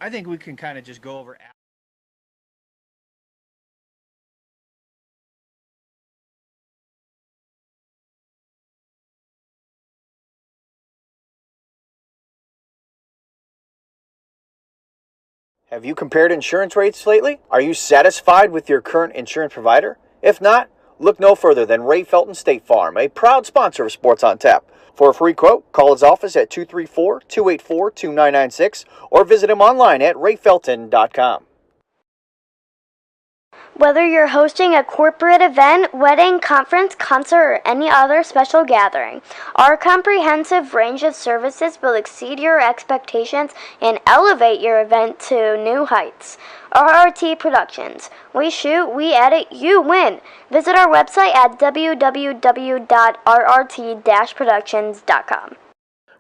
I think we can kind of just go over. Have you compared insurance rates lately? Are you satisfied with your current insurance provider? If not, look no further than Ray Felton State Farm, a proud sponsor of Sports on Tap. For a free quote, call his office at 234-284-2996 or visit him online at rayfelton.com. Whether you're hosting a corporate event, wedding, conference, concert, or any other special gathering, our comprehensive range of services will exceed your expectations and elevate your event to new heights. RRT Productions. We shoot, we edit, you win. Visit our website at www.rrt-productions.com.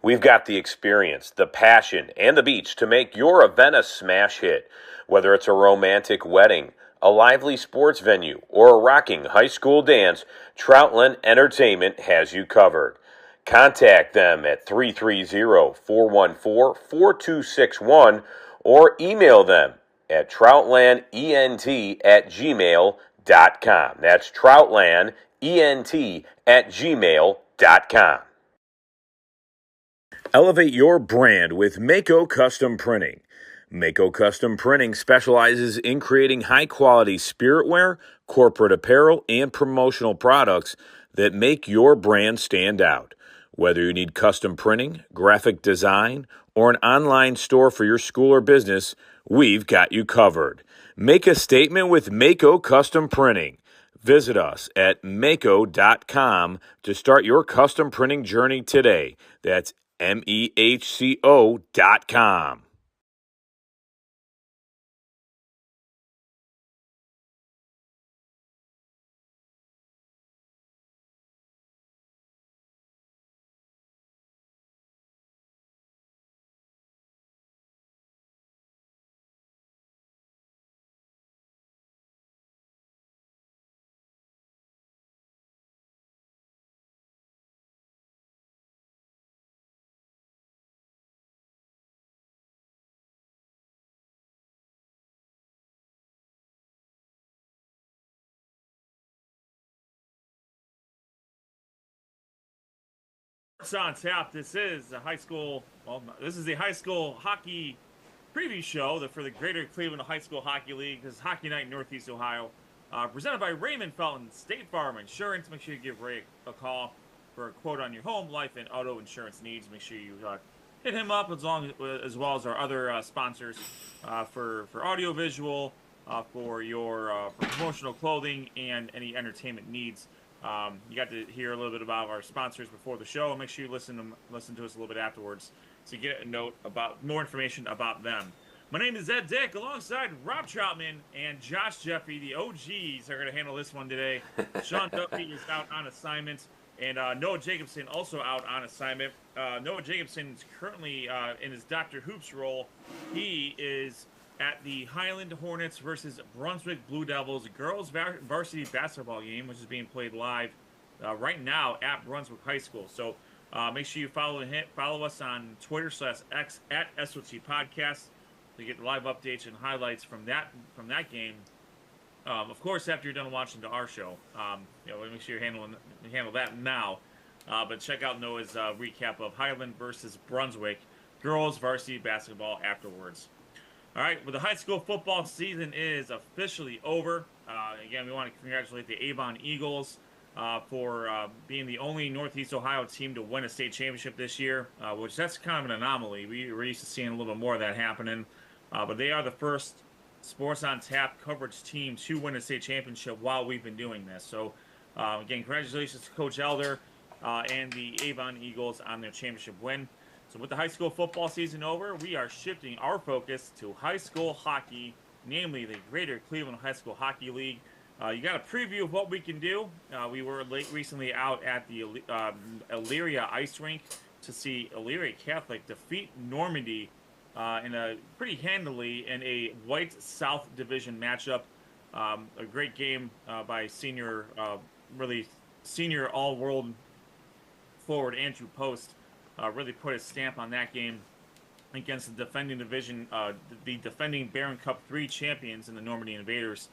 We've got the experience, the passion, and the beach to make your event a smash hit. Whether it's a romantic wedding, a lively sports venue, or a rocking high school dance, Troutland Entertainment has you covered. Contact them at 330-414-4261 or email them at troutlandent@gmail.com. That's troutlandent@gmail.com. Elevate your brand with Mako Custom Printing. Mako Custom Printing specializes in creating high-quality spiritware, corporate apparel, and promotional products that make your brand stand out. Whether you need custom printing, graphic design, or an online store for your school or business, we've got you covered. Make a statement with Mako Custom Printing. Visit us at mako.com to start your custom printing journey today. That's MEHCO.com. Sports on Tap. This is the high school. Well, this is the high school hockey preview show for the Greater Cleveland High School Hockey League. This is Hockey Night in Northeast Ohio, presented by Raymond Felton State Farm Insurance. Make sure you give Ray a call for a quote on your home, life, and auto insurance needs. Make sure you hit him up as well as our other sponsors for audiovisual, for your for promotional clothing, and any entertainment needs. You got to hear a little bit about our sponsors before the show. Make sure you listen to us a little bit afterwards to get a note about more information about them. My name is Ed Dick, alongside Rob Troutman and Josh Jeffrey. The OGs are going to handle this one today. Sean Duffy is out on assignment, and Noah Jacobson also out on assignment. Noah Jacobson is currently in his Dr. Hoops role. He is at the Highland Hornets versus Brunswick Blue Devils girls varsity basketball game, which is being played live right now at Brunswick High School. So make sure you follow us on Twitter/X at SOT Podcast to get live updates and highlights from that game. Of course, after you're done watching our show, make sure you handle that now. But check out Noah's recap of Highland versus Brunswick girls varsity basketball afterwards. All right, well, the high school football season is officially over. Again, we want to congratulate the Avon Eagles for being the only Northeast Ohio team to win a state championship this year, which that's kind of an anomaly. We're used to seeing a little bit more of that happening. But they are the first Sports on Tap coverage team to win a state championship while we've been doing this. So, again, congratulations to Coach Elder and the Avon Eagles on their championship win. So with the high school football season over, we are shifting our focus to high school hockey, namely the Greater Cleveland High School Hockey League. You got a preview of what we can do. We were recently out at the Elyria Ice Rink to see Elyria Catholic defeat Normandy pretty handily in a White South Division matchup. A great game by senior all-world forward Andrew Post. Really put a stamp on that game. against the defending the defending Barron Cup 3 champions in the Normandy Invaders,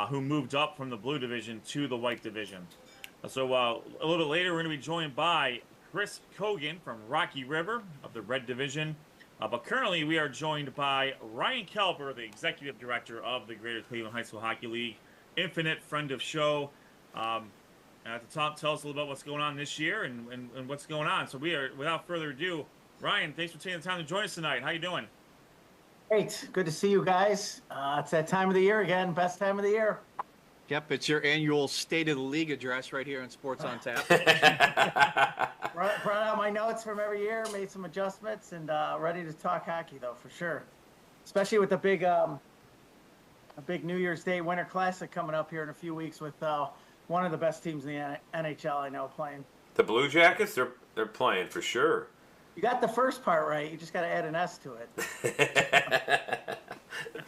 who moved up from the blue division to the white division. So a little bit later, we're going to be joined by Chris Kogan from Rocky River of the red division. But currently, we are joined by Ryan Kelber, the executive director of the Greater Cleveland High School Hockey League, infinite friend of show. To tell us a little about what's going on this year and what's going on. So we are, without further ado, Ryan, thanks for taking the time to join us tonight. How you doing? Great. Good to see you guys. It's that time of the year again. Best time of the year. Yep, it's your annual State of the League address right here on Sports on Tap. Brought out my notes from every year, made some adjustments, and ready to talk hockey, though, for sure. Especially with the big New Year's Day Winter Classic coming up here in a few weeks with one of the best teams in the NHL I know playing. The Blue Jackets, they're playing for sure. You got the first part right. You just got to add an S to it.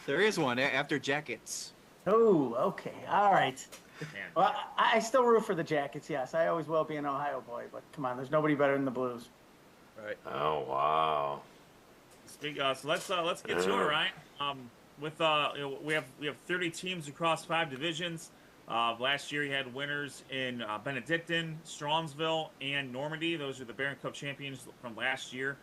There is one after Jackets. Oh, okay. All right. Man. Well, I still root for the Jackets, yes. I always will be an Ohio boy, but come on, there's nobody better than the Blues. Right. Oh, wow. So let's get to it, Ryan. We have 30 teams across 5 divisions. Last year, you had winners in Benedictine, Strongsville, and Normandy. Those are the Barron Cup champions from last year.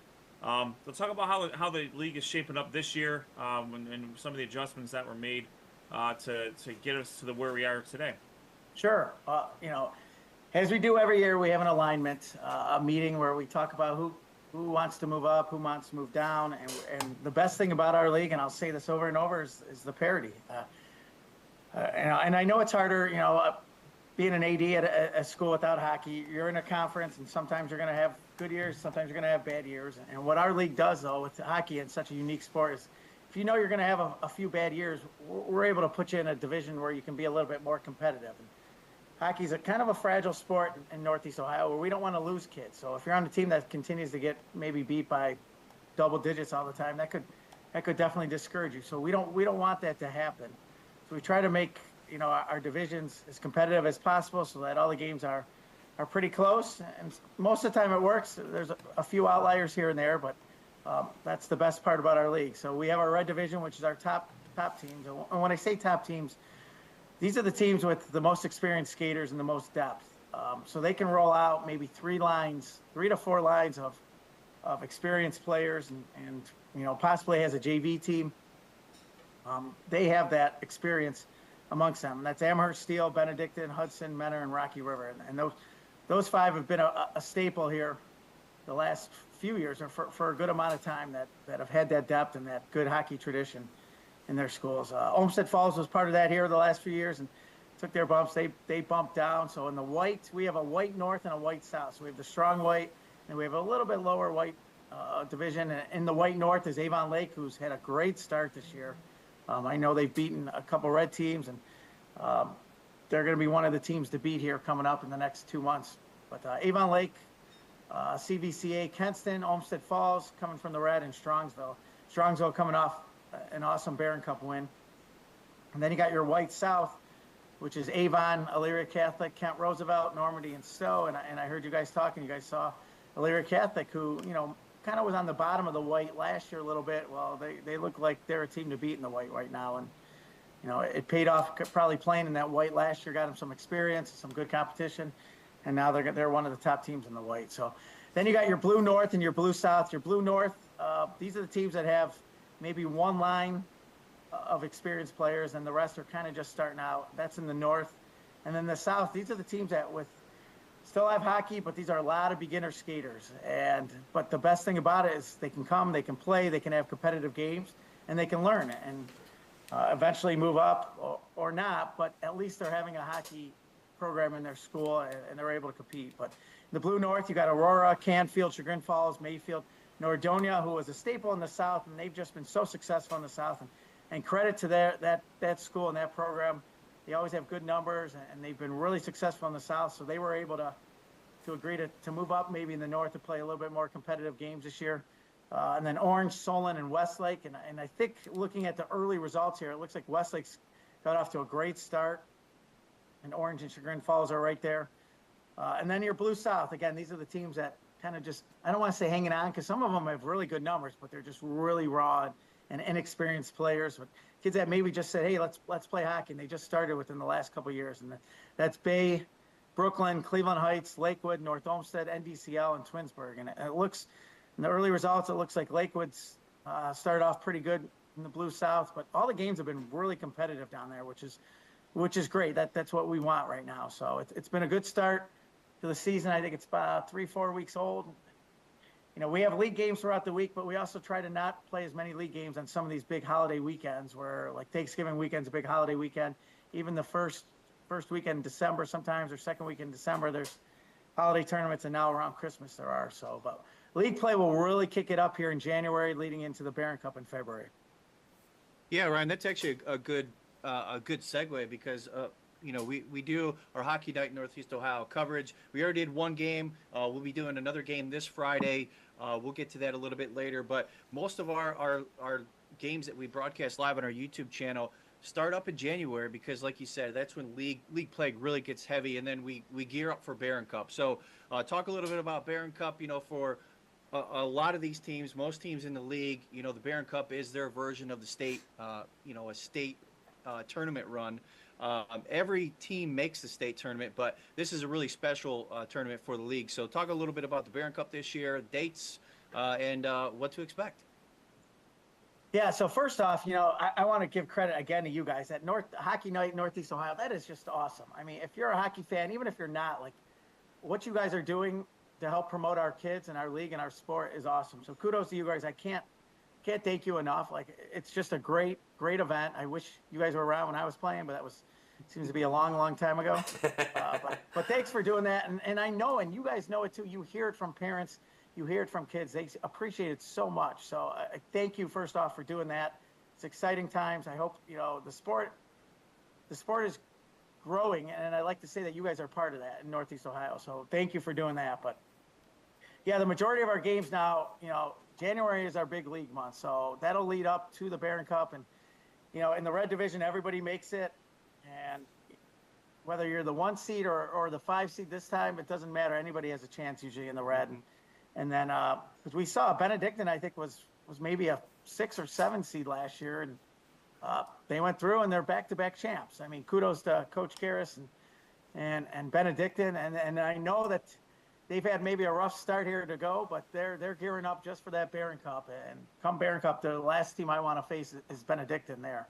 Let's talk about how the league is shaping up this year and some of the adjustments that were made to get us to where we are today. Sure. As we do every year, we have an alignment, a meeting where we talk about who wants to move up, who wants to move down. And the best thing about our league, and I'll say this over and over, is the parity. And I know it's harder, being an AD at a school without hockey. You're in a conference, and sometimes you're going to have good years, sometimes you're going to have bad years. And what our league does, though, with hockey and such a unique sport is, if you know you're going to have a few bad years, we're able to put you in a division where you can be a little bit more competitive. And hockey's a kind of a fragile sport in Northeast Ohio where we don't want to lose kids. So if you're on a team that continues to get maybe beat by double digits all the time, that could definitely discourage you. So we don't want that to happen. So we try to make our divisions as competitive as possible so that all the games are pretty close. And most of the time it works. There's a few outliers here and there, but that's the best part about our league. So we have our red division, which is our top teams. And when I say top teams, these are the teams with the most experienced skaters and the most depth. So they can roll out maybe 3 to 4 lines of experienced players and possibly has a JV team. They have that experience amongst them. And that's Amherst, Steele, Benedictine, Hudson, Mentor, and Rocky River. And those 5 have been a staple here the last few years, or for a good amount of time, that have had that depth and that good hockey tradition in their schools. Olmsted Falls was part of that here the last few years and took their bumps. They bumped down. So in the white, we have a white north and a white south. So we have the strong white, and we have a little bit lower white division. And in the white north is Avon Lake, who's had a great start this year. I know they've beaten a couple red teams, and they're going to be one of the teams to beat here coming up in the next 2 months. But Avon Lake, CVCA, Kenston, Olmsted Falls coming from the red, and Strongsville. Strongsville coming off an awesome Barron Cup win. And then you got your white south, which is Avon, Elyria Catholic, Kent Roosevelt, Normandy, and Stowe. And I heard you guys talking. You guys saw Elyria Catholic, who, kind of was on the bottom of the white last year a little bit. Well, they look like they're a team to beat in the white right now. And, it paid off probably playing in that white last year, got them some experience, some good competition. And now they're one of the top teams in the white. So then you got your blue north and your blue south. Your blue north, these are the teams that have maybe 1 line of experienced players, and the rest are kind of just starting out. That's in the north. And then the south, these are the teams that still have hockey, but these are a lot of beginner skaters. But the best thing about it is they can come, they can play, they can have competitive games, and they can learn and eventually move up or not. But at least they're having a hockey program in their school, and they're able to compete. But in the blue north, you got Aurora, Canfield, Chagrin Falls, Mayfield, Nordonia, who was a staple in the south, and they've just been so successful in the south. And credit to that school and that program. They always have good numbers, and they've been really successful in the south. So they were able to agree to move up maybe in the north to play a little bit more competitive games this year. And then Orange, Solon, and Westlake. And I think looking at the early results here, it looks like Westlake's got off to a great start. And Orange and Chagrin Falls are right there. And then your Blue South. Again, these are the teams that kind of just, I don't want to say hanging on, because some of them have really good numbers, but they're just really raw and inexperienced players. But kids that maybe just said, hey, let's play hockey, and they just started within the last couple of years. And that's Bay, Brooklyn, Cleveland Heights, Lakewood, North Olmsted, NDCL, and Twinsburg. And it looks, in the early results, it looks like Lakewood's started off pretty good in the Blue South, but all the games have been really competitive down there, which is great. That's what we want right now. So it's been a good start to the season. I think it's about 3-4 weeks old. You know, we have league games throughout the week, but we also try to not play as many league games on some of these big holiday weekends, where like Thanksgiving weekend's a big holiday weekend. Even the first weekend in December sometimes, or second weekend in December, there's holiday tournaments, and now around Christmas there are. So, but league play will really kick it up here in January, leading into the Barron Cup in February. Yeah, Ryan, that's actually a good segue, because you know, we do our Hockey Night Northeast Ohio coverage. We already did one game. We'll be doing another game this Friday. We'll get to that a little bit later. But most of our games that we broadcast live on our YouTube channel start up in January, because, like you said, that's when league play really gets heavy, and then we gear up for Barron Cup. So talk a little bit about Barron Cup. You know, for a lot of these teams, most teams in the league, you know, the Barron Cup is their version of the state, you know, a state tournament run. Every team makes the state tournament, but this is a really special tournament for the league. So talk a little bit about the Barron Cup this year, dates, and what to expect. Yeah, so first off, you know, I want to give credit again to you guys at Hockey Night Northeast Ohio. That is just awesome. I mean, if you're a hockey fan, even if you're not, like, what you guys are doing to help promote our kids and our league and our sport is awesome. So kudos to you guys. I can't thank you enough. Like, it's just a great event. I wish you guys were around when I was playing, but seems to be a long time ago. But thanks for doing that. And I know, and you guys know it too, you hear it from parents, you hear it from kids. They appreciate it so much. So I thank you first off for doing that. It's exciting times. I hope, you know, the sport is growing, and I like to say that you guys are part of that in Northeast Ohio. So thank you for doing that. But yeah, the majority of our games now, you know, January is our big league month. So that'll lead up to the Barron Cup. And, you know, in the red division, everybody makes it. And whether you're the 1 seed or the 5 seed this time, it doesn't matter. Anybody has a chance usually in the red. And then, because we saw Benedictine, I think was maybe a 6 or 7 seed last year, and they went through and they're back-to-back champs. I mean, kudos to Coach Karras and Benedictine. And I know that they've had maybe a rough start here to go, but they're gearing up just for that Barron Cup. And come Barron Cup, the last team I want to face is Benedictine there.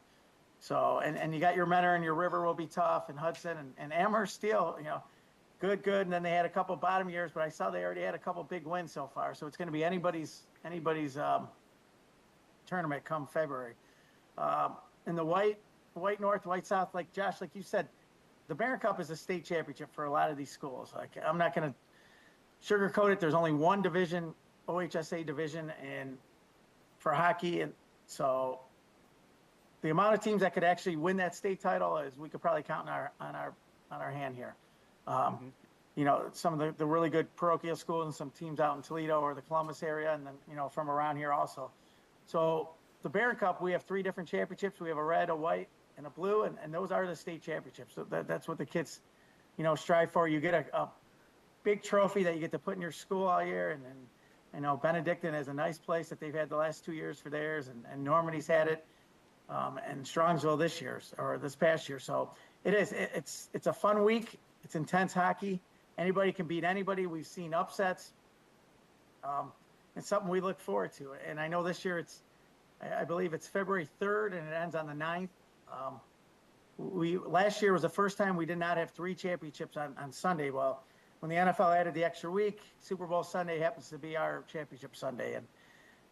So, and you got your Mentor and your River will be tough, and Hudson and Amherst Steel, you know, good. And then they had a couple bottom years, but I saw they already had a couple big wins so far. So it's going to be anybody's tournament come February. In the white North, white South, like Josh, like you said, the Barron Cup is a state championship for a lot of these schools. Like, I'm not going to sugarcoat it. There's only one division, OHSA division, and for hockey, and so the amount of teams that could actually win that state title is, we could probably count on our hand here. You know, some of the really good parochial schools and some teams out in Toledo or the Columbus area, and then, you know, from around here also. So the Barron Cup, we have 3 different championships. We have a red, a white, and a blue, and those are the state championships. So that's what the kids, you know, strive for. You get a big trophy that you get to put in your school all year, and then, you know, Benedictine is a nice place that they've had the last 2 years for theirs, and Normandy's had it. And Strongsville this past year. So it's a fun week. It's intense hockey. Anybody can beat anybody. We've seen upsets. It's something we look forward to. And I know this year I believe it's February 3rd and it ends on the 9th. Last year was the first time we did not have 3 championships on Sunday. Well, when the NFL added the extra week, Super Bowl Sunday happens to be our championship Sunday. And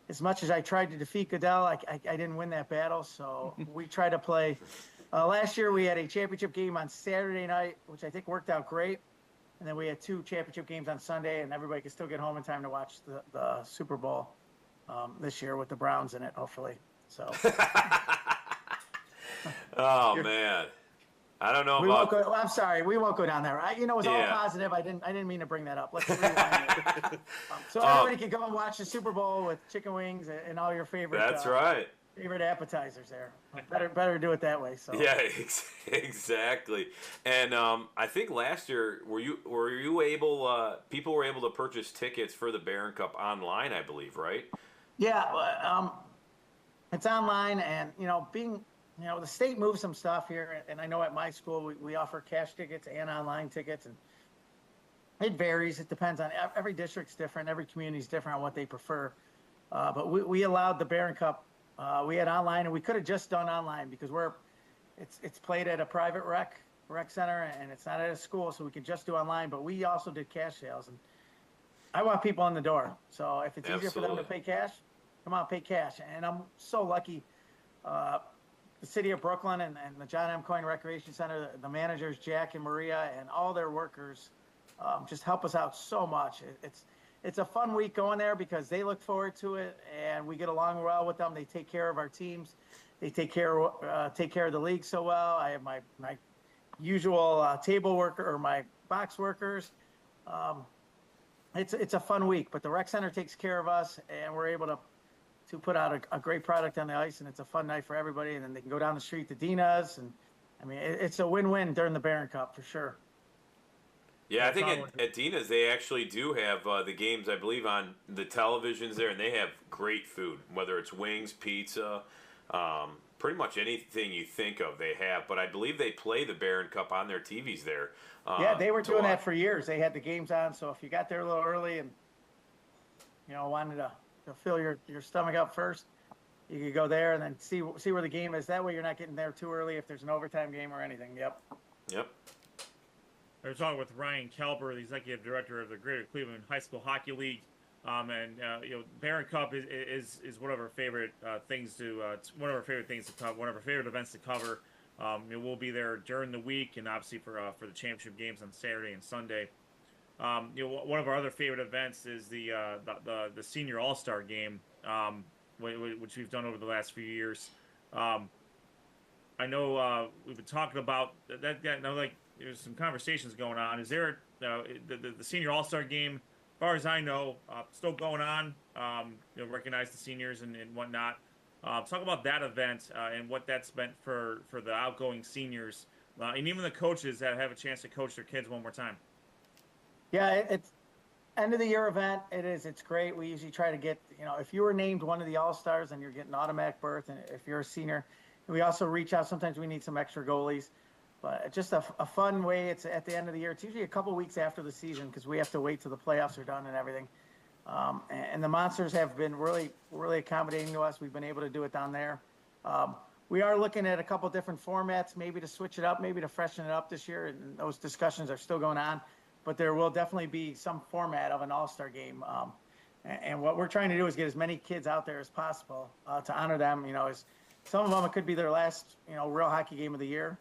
as much as I tried to defeat Goodell, I didn't win that battle. So we tried to play. Last year, we had a championship game on Saturday night, which I think worked out great. And then we had 2 championship games on Sunday, and everybody could still get home in time to watch the Super Bowl this year with the Browns in it, hopefully. So. Oh, man. I don't know I'm sorry, we won't go down there. It was all positive. I didn't mean to bring that up. Let's rewind it. So everybody can go and watch the Super Bowl with chicken wings and all your favorite. That's right. favorite appetizers there. Better do it that way. So Yeah, exactly. And I think last year were you able people were able to purchase tickets for the Barron Cup online, I believe, right? yeah, it's online, and the state moves some stuff here, and I know at my school we offer cash tickets and online tickets, and it varies. It depends on every district's different, every community's different on what they prefer. But we allowed the Barron Cup. We had online, and we could have just done online because it's played at a private rec center, and it's not at a school, so we could just do online. But we also did cash sales, and I want people in the door. So if it's easier for them to pay cash, come on, pay cash. And I'm so lucky. The city of Brooklyn and the John M. Coyne Recreation Center, the managers Jack and Maria, and all their workers just help us out so much. It's a fun week going there because they look forward to it, and we get along well with them. They take care of our teams. They take care of the league so well. I have my usual table worker or my box workers. It's a fun week, but the rec center takes care of us, and we're able to put out a great product on the ice, and it's a fun night for everybody. And then they can go down the street to Dina's, and I mean it's a win-win during the Barron Cup for sure. Yeah, I think at Dina's they actually do have the games, I believe, on the televisions there, and they have great food, whether it's wings, pizza, pretty much anything you think of they have. But I believe they play the Barron Cup on their TVs there. Yeah, they were doing that for years. They had the games on, so if you got there a little early and wanted to fill your stomach up first, you could go there and then see where the game is. That way you're not getting there too early if there's an overtime game or anything. Yep. I was talking with Ryan Kelber, the executive director of the Greater Cleveland High School Hockey League, and Barron Cup is one of our favorite things to one of our favorite things to cover, one of our favorite events to cover. We'll be there during the week, and obviously for the championship games on Saturday and Sunday. One of our other favorite events is the Senior All-Star Game, which we've done over the last few years. I know we've been talking about that. There's some conversations going on. Is there the Senior All-Star Game? As far as I know, still going on. Recognize the seniors and whatnot. Talk about that event and what that's meant for the outgoing seniors and even the coaches that have a chance to coach their kids one more time. Yeah, it's end of the year event. It's great. We usually try to get, if you were named one of the All-Stars, then you're getting an automatic berth. And if you're a senior, we also reach out. Sometimes we need some extra goalies, but just a fun way. It's at the end of the year. It's usually a couple weeks after the season because we have to wait till the playoffs are done and everything. And the Monsters have been really, really accommodating to us. We've been able to do it down there. We are looking at a couple different formats, maybe to switch it up, maybe to freshen it up this year. And those discussions are still going on. But there will definitely be some format of an all-star game. And what we're trying to do is get as many kids out there as possible to honor them. As some of them, it could be their last, real hockey game of the year,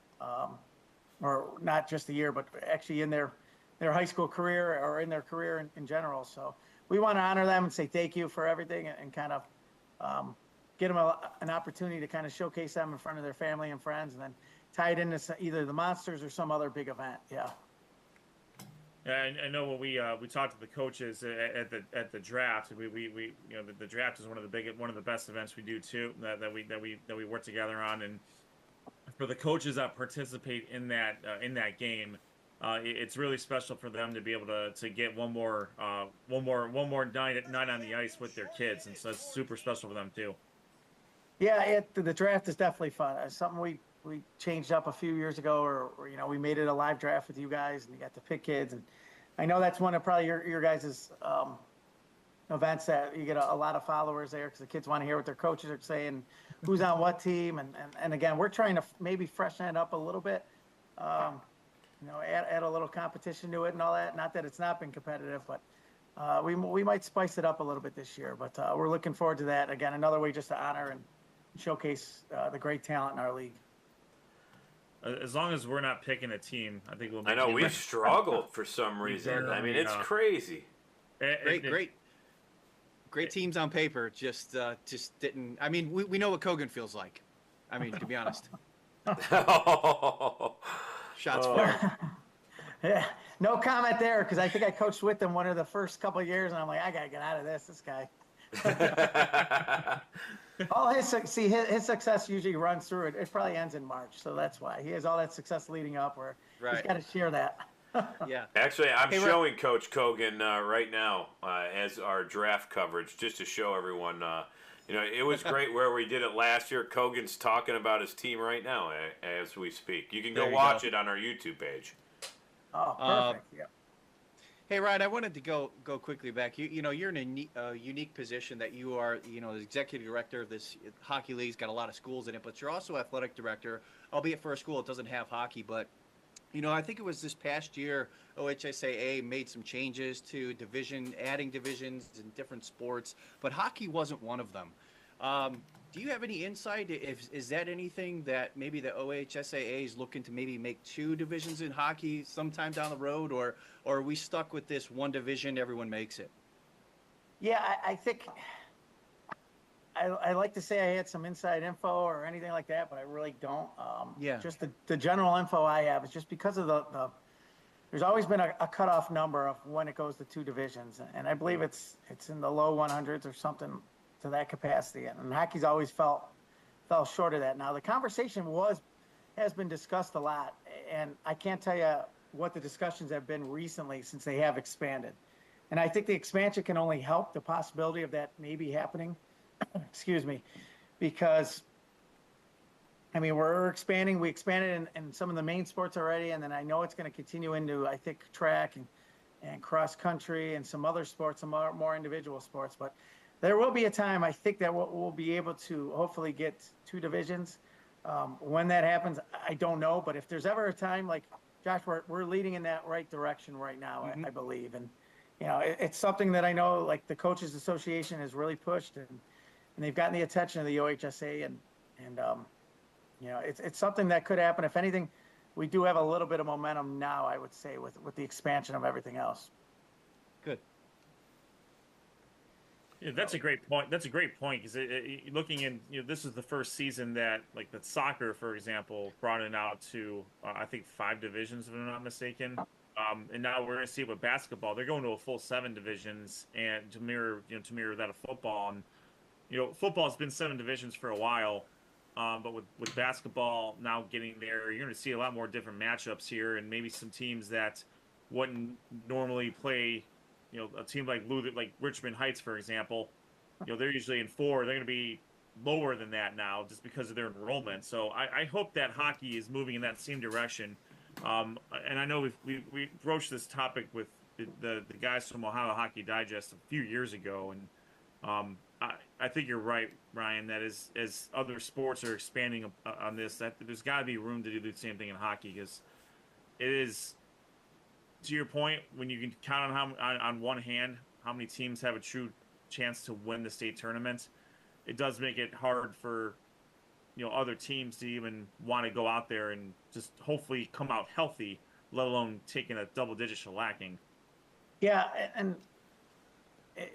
or not just the year, but actually in their high school career or in their career in general. So we want to honor them and say thank you for everything and kind of get them an opportunity to kind of showcase them in front of their family and friends, and then tie it into either the Monsters or some other big event. Yeah. Yeah, I know when we talked to the coaches at the draft. The draft is one of the best events we do too. That we work together on, and for the coaches that participate in that game, it's really special for them to be able to get one more night on the ice with their kids, and so it's super special for them too. Yeah, the draft is definitely fun. It's something we changed up a few years ago, or we made it a live draft with you guys, and you got to pick kids. And I know that's one of probably your guys' events that you get a lot of followers there because the kids want to hear what their coaches are saying, who's on what team, and again, we're trying to maybe freshen it up a little bit, add a little competition to it and all that. Not that it's not been competitive, but we might spice it up a little bit this year. But we're looking forward to that. Again, another way just to honor and showcase the great talent in our league. As long as we're not picking a team, I think we'll be. I know we've struggled for some reason. I mean, it's crazy. Great teams on paper, just didn't. I mean, we know what Kogan feels like. I mean, to be honest. Shots fired. Yeah, no comment there because I think I coached with them one of the first couple of years, and I'm like, I gotta get out of this guy. All his success usually runs through it. It probably ends in March, so that's why he has all that success leading up. Where he's Right. got to share that. Yeah. Actually, I'm Hey, showing Coach Kogan right now as our draft coverage, just to show everyone. It was great where we did it last year. Kogan's talking about his team right now as we speak. You can go There you watch go. it on our YouTube page. Oh, Uh, perfect. Yeah. Hey, Ryan, I wanted to go quickly back. You're in a unique position that you are, the executive director of this hockey league's got a lot of schools in it, but you're also athletic director, albeit for a school that doesn't have hockey. But I think it was this past year OHSAA made some changes to adding divisions in different sports, but hockey wasn't one of them. Do you have any insight? Is that anything that maybe the OHSAA is looking to maybe make two divisions in hockey sometime down the road, or are we stuck with this one division, everyone makes it? Yeah, I think I like to say I had some inside info or anything like that, but I really don't. Yeah. Just the general info I have is just because of there's always been a cutoff number of when it goes to two divisions, and I believe it's in the low 100s or something to that capacity, and hockey's always fell short of that. Now the conversation has been discussed a lot, and I can't tell you what the discussions have been recently since they have expanded. And I think the expansion can only help the possibility of that maybe happening. Excuse me, because I mean we're expanding. We expanded in some of the main sports already, and then I know it's going to continue into I think track and cross country and some other sports, some more individual sports. But there will be a time I think that we'll be able to hopefully get two divisions. When that happens, I don't know. But if there's ever a time, like Josh, we're leading in that right direction right now, Hmm. I believe. And it's something that I know like the Coaches Association has really pushed, and they've gotten the attention of the OHSA, and it's something that could happen. If anything, we do have a little bit of momentum now, I would say, with the expansion of everything else. Good. Yeah, that's a great point. That's a great point because looking in, this is the first season that, like, that soccer, for example, brought it out to I think 5 divisions, if I'm not mistaken. And now we're going to see it with basketball. They're going to a full 7 divisions, and to mirror that of football. And football's been 7 divisions for a while, but with basketball now getting there, you're going to see a lot more different matchups here, and maybe some teams that wouldn't normally play. A team like Richmond Heights, for example, they're usually in 4. They're going to be lower than that now just because of their enrollment. So I hope that hockey is moving in that same direction. And I know we broached this topic with the guys from Ohio Hockey Digest a few years ago, and I think you're right, Ryan, that as other sports are expanding on this, that there's got to be room to do the same thing in hockey, because it is, to your point, when you can count on one hand how many teams have a true chance to win the state tournament, it does make it hard for other teams to even want to go out there and just hopefully come out healthy, let alone taking a double-digit shellacking. Yeah, and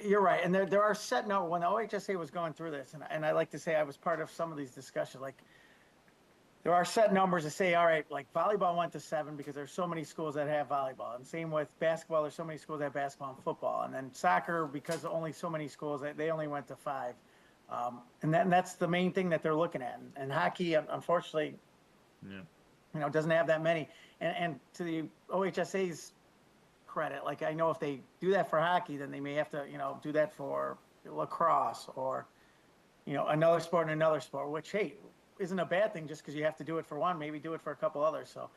you're right. And there are set no when the OHSA was going through this, and I like to say I was part of some of these discussions. Like there are set numbers to say, all right, like volleyball went to 7 because there's so many schools that have volleyball, and same with basketball. There's so many schools that have basketball and football, and then soccer because only so many schools they only went to 5. And that's the main thing that they're looking at. And hockey, unfortunately, doesn't have that many. And to the OHSA's credit, like I know if they do that for hockey, then they may have to, do that for lacrosse or, another sport and another sport, which, hey, isn't a bad thing just because you have to do it for one, maybe do it for a couple others. So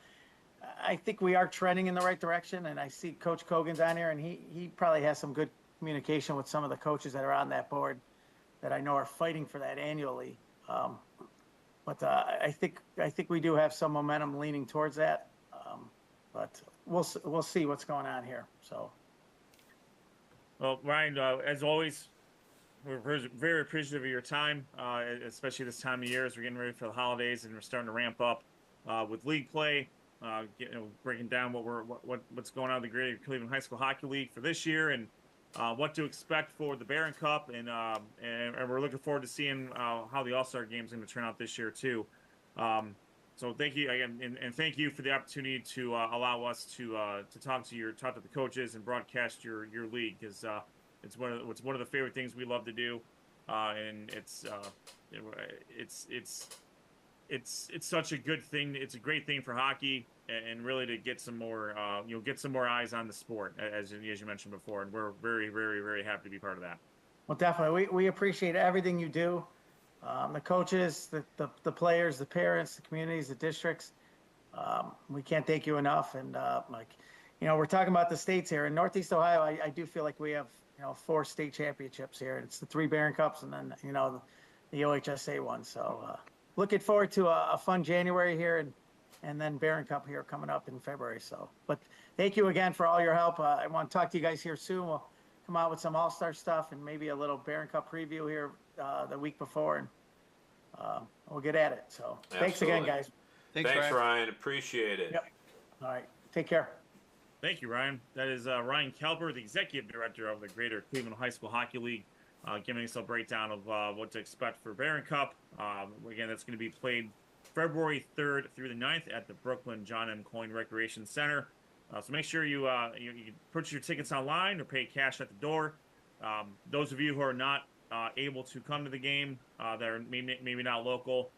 I think we are trending in the right direction. And I see Coach Kogan's on here, and he probably has some good communication with some of the coaches that are on that board that I know are fighting for that annually. But I think we do have some momentum leaning towards that. But we'll see what's going on here. So, well, Ryan, as always, we're very appreciative of your time, especially this time of year as we're getting ready for the holidays and we're starting to ramp up with league play. Breaking down what's going on in the Greater Cleveland High School Hockey League for this year, and what to expect for the Barron Cup, and we're looking forward to seeing how the All-Star Game is going to turn out this year too. So thank you again, and thank you for the opportunity to allow us to talk to the coaches and broadcast your league, because it's one of the favorite things we love to do. and it's such a good thing. It's a great thing for hockey, and really to get some more get some more eyes on the sport, as you mentioned before. And we're very, very, very happy to be part of that. Well, definitely. We appreciate everything you do. The coaches, the players, the parents, the communities, the districts. We can't thank you enough. And we're talking about the states here in Northeast Ohio. I do feel like we have, 4 state championships here. It's the 3 Barron Cups and then, the OHSA one. So looking forward to a fun January here and then Barron Cup here coming up in February. So, but thank you again for all your help. I want to talk to you guys here soon. We'll come out with some all-star stuff and maybe a little Barron Cup preview here the week before, and we'll get at it. So thanks again, guys. Thanks, Ryan. Appreciate it. Yep. All right. Take care. Thank you, Ryan. That is Ryan Kelper, the Executive Director of the Greater Cleveland High School Hockey League, giving us a breakdown of what to expect for Barron Cup. Again, that's going to be played February 3rd through the 9th at the Brooklyn John M. Coyne Recreation Center. So make sure you purchase your tickets online or pay cash at the door. Those of you who are not able to come to the game, that are maybe not local,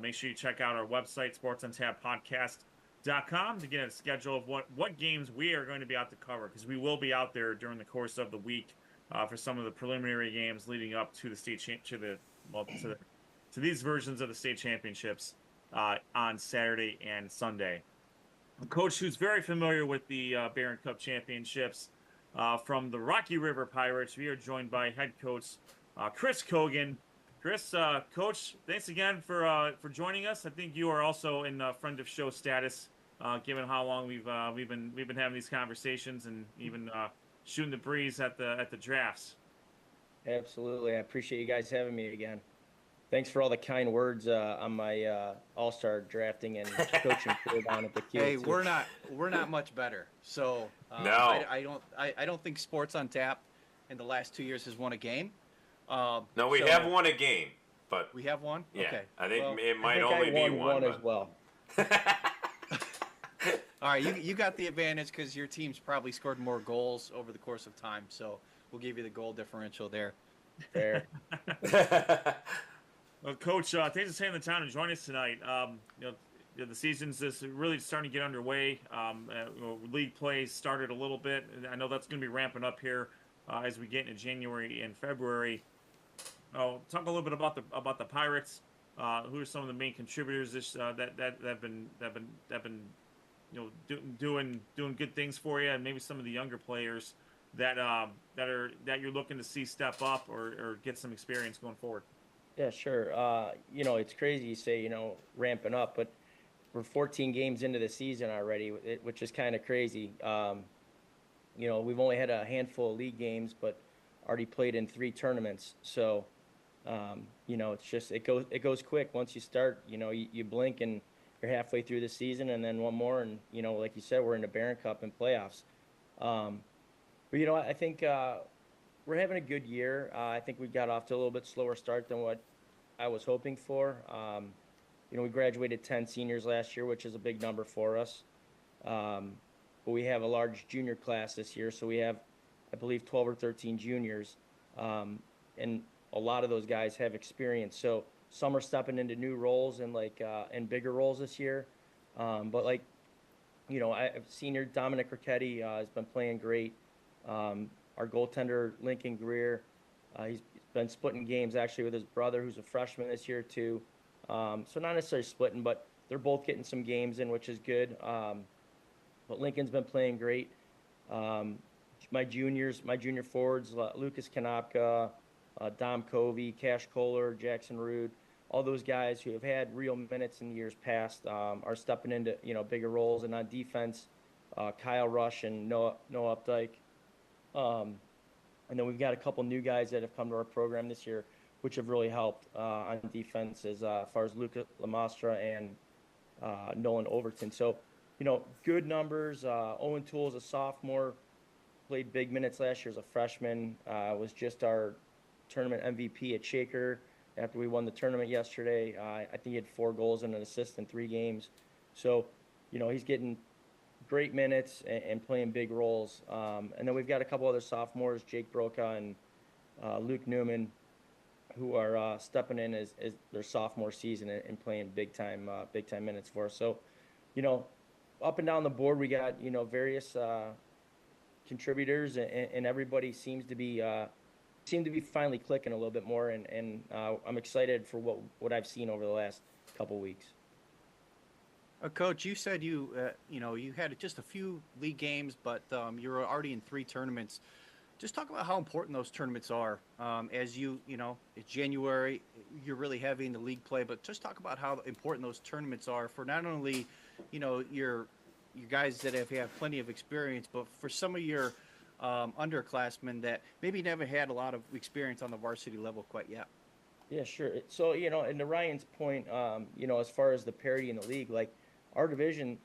make sure you check out our website, sportsontapodcast.com, to get a schedule of what games we are going to be out to cover, because we will be out there during the course of the week for some of the preliminary games leading up to the to these versions of the state championships on Saturday and Sunday. A coach who's very familiar with the Barron Cup championships from the Rocky River Pirates, we are joined by head coach Chris Kogan. Chris, Coach, thanks again for joining us. I think you are also in friend of show status, given how long we've been having these conversations and even shooting the breeze at the drafts. Absolutely, I appreciate you guys having me again. Thanks for all the kind words on my all-star drafting and coaching career down at the Q. Hey, we're not much better. So No. I don't think Sports on Tap in the last 2 years has won a game. No, we have won a game, but We have one? yeah, Okay. I think Well, it might I think only I be won one. as well. All right, you got the advantage because your team's probably scored more goals over the course of time, so we'll give you the goal differential there. Fair. Well, Coach, thanks for taking the time to join us tonight. The season's just really starting to get underway. League play started a little bit. I know that's going to be ramping up here as we get into January and February. Talk a little bit about the Pirates. Who are some of the main contributors that have been doing good things for you, and maybe some of the younger players that you're looking to see step up or get some experience going forward. Yeah, sure. It's crazy you say, ramping up, but we're 14 games into the season already, which is kind of crazy. We've only had a handful of league games, but already played in 3 tournaments. So, it's just, it goes quick. Once you start, you blink and you're halfway through the season, and then one more. And, like you said, we're in the Barron Cup and playoffs. But, I think, we're having a good year. I think we got off to a little bit slower start than what I was hoping for. We graduated 10 seniors last year, which is a big number for us. But we have a large junior class this year, so we have, I believe, 12 or 13 juniors. And a lot of those guys have experience. So some are stepping into new roles and and bigger roles this year. But senior Dominic Ricchetti has been playing great. Our goaltender, Lincoln Greer, he's been splitting games actually with his brother, who's a freshman this year too. So not necessarily splitting, but they're both getting some games in, which is good. But Lincoln's been playing great. My junior forwards, Lucas Kanopka, Dom Covey, Cash Kohler, Jackson Rude, all those guys who have had real minutes in years past are stepping into bigger roles. And on defense, Kyle Rush and Noah Updike. And then we've got a couple new guys that have come to our program this year, which have really helped on defense as far as Luca Lamastra and Nolan Overton. So, good numbers. Owen Toole is a sophomore, played big minutes last year as a freshman, was just our tournament MVP at Shaker after we won the tournament yesterday. I think he had 4 goals and an assist in 3 games. So, he's getting great minutes and playing big roles. And then we've got a couple other sophomores, Jake Broca and Luke Newman, who are stepping in as their sophomore season and playing big time minutes for us. So, you know, up and down the board, we got, you know, various contributors, and everybody seems to be finally clicking a little bit more, and I'm excited for what I've seen over the last couple weeks. Coach, you said you had just a few league games, but you were already in 3 tournaments. Just talk about how important those tournaments are. As it's January, you're really heavy in the league play, but just talk about how important those tournaments are for not only, your guys that have plenty of experience, but for some of your underclassmen that maybe never had a lot of experience on the varsity level quite yet. Yeah, sure. So, and to Ryan's point, as far as the parity in the league, like our division,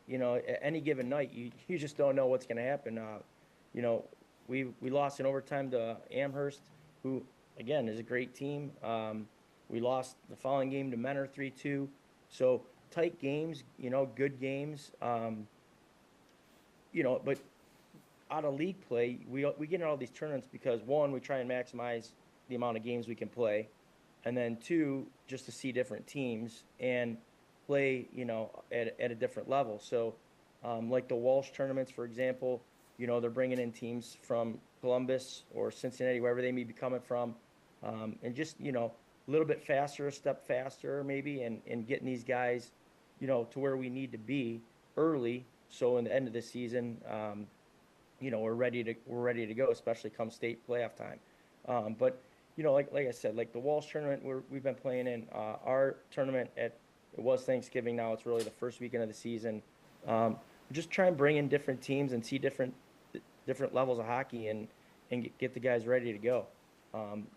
at any given night, you just don't know what's going to happen. We lost in overtime to Amherst, who, again, is a great team. We lost the following game to Menor 3-2. So tight games, good games. But out of league play, we get in all these tournaments because, one, we try and maximize the amount of games we can play. And then 2, just to see different teams and play, at a different level. So like the Walsh tournaments, for example, they're bringing in teams from Columbus or Cincinnati, wherever they may be coming from, and just, a little bit faster, a step faster maybe, and getting these guys, to where we need to be early. So in the end of the season, we're ready to go, especially come state playoff time. But like I said, like the Walsh tournament we've been playing in, our tournament it was Thanksgiving. Now it's really the first weekend of the season. Just try and bring in different teams and see different levels of hockey and get the guys ready to go.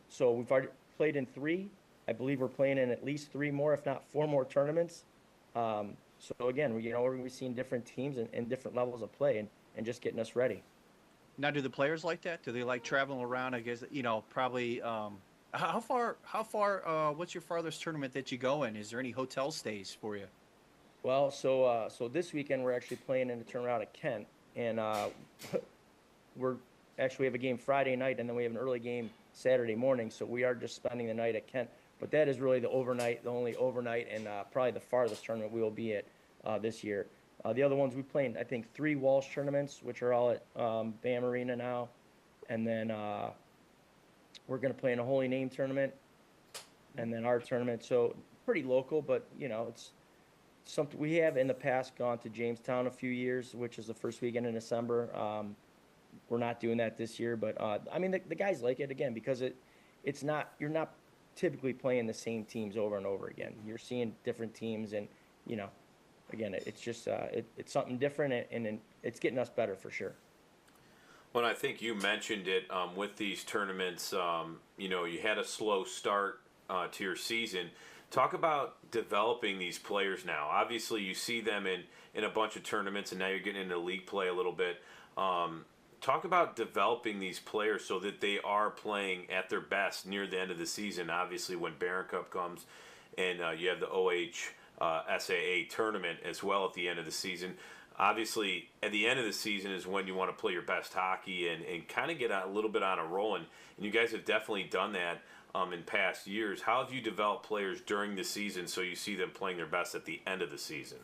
So we've already played in 3. I believe we're playing in at least 3 more, if not 4 more tournaments. So again, we're going to be seeing different teams and different levels of play and just getting us ready. Now, do the players like that? Do they like traveling around? I guess, probably, how far, what's your farthest tournament that you go in? Is there any hotel stays for you? Well, so this weekend we're actually playing in a tournament out of Kent, and we have a game Friday night, and then we have an early game Saturday morning, so we are just spending the night at Kent. But that is really the only overnight, and probably the farthest tournament we will be at this year. The other ones we played, I think, 3 Walsh tournaments, which are all at BAM Arena now. And then we're going to play in a Holy Name tournament and then our tournament. So pretty local, but, it's something we have in the past gone to Jamestown a few years, which is the first weekend in December. We're not doing that this year, but, the guys like it, again, because you're not typically playing the same teams over and over again. You're seeing different teams and, again, it's just it's something different, and it's getting us better for sure. Well, I think you mentioned it with these tournaments. You had a slow start to your season. Talk about developing these players now. Obviously, you see them in a bunch of tournaments, and now you're getting into league play a little bit. Talk about developing these players so that they are playing at their best near the end of the season. Obviously, when Barron Cup comes and you have the OH SAA tournament as well at the end of the season. Obviously, at the end of the season is when you want to play your best hockey and kind of get a little bit on a roll. And you guys have definitely done that in past years. How have you developed players during the season so you see them playing their best at the end of the season?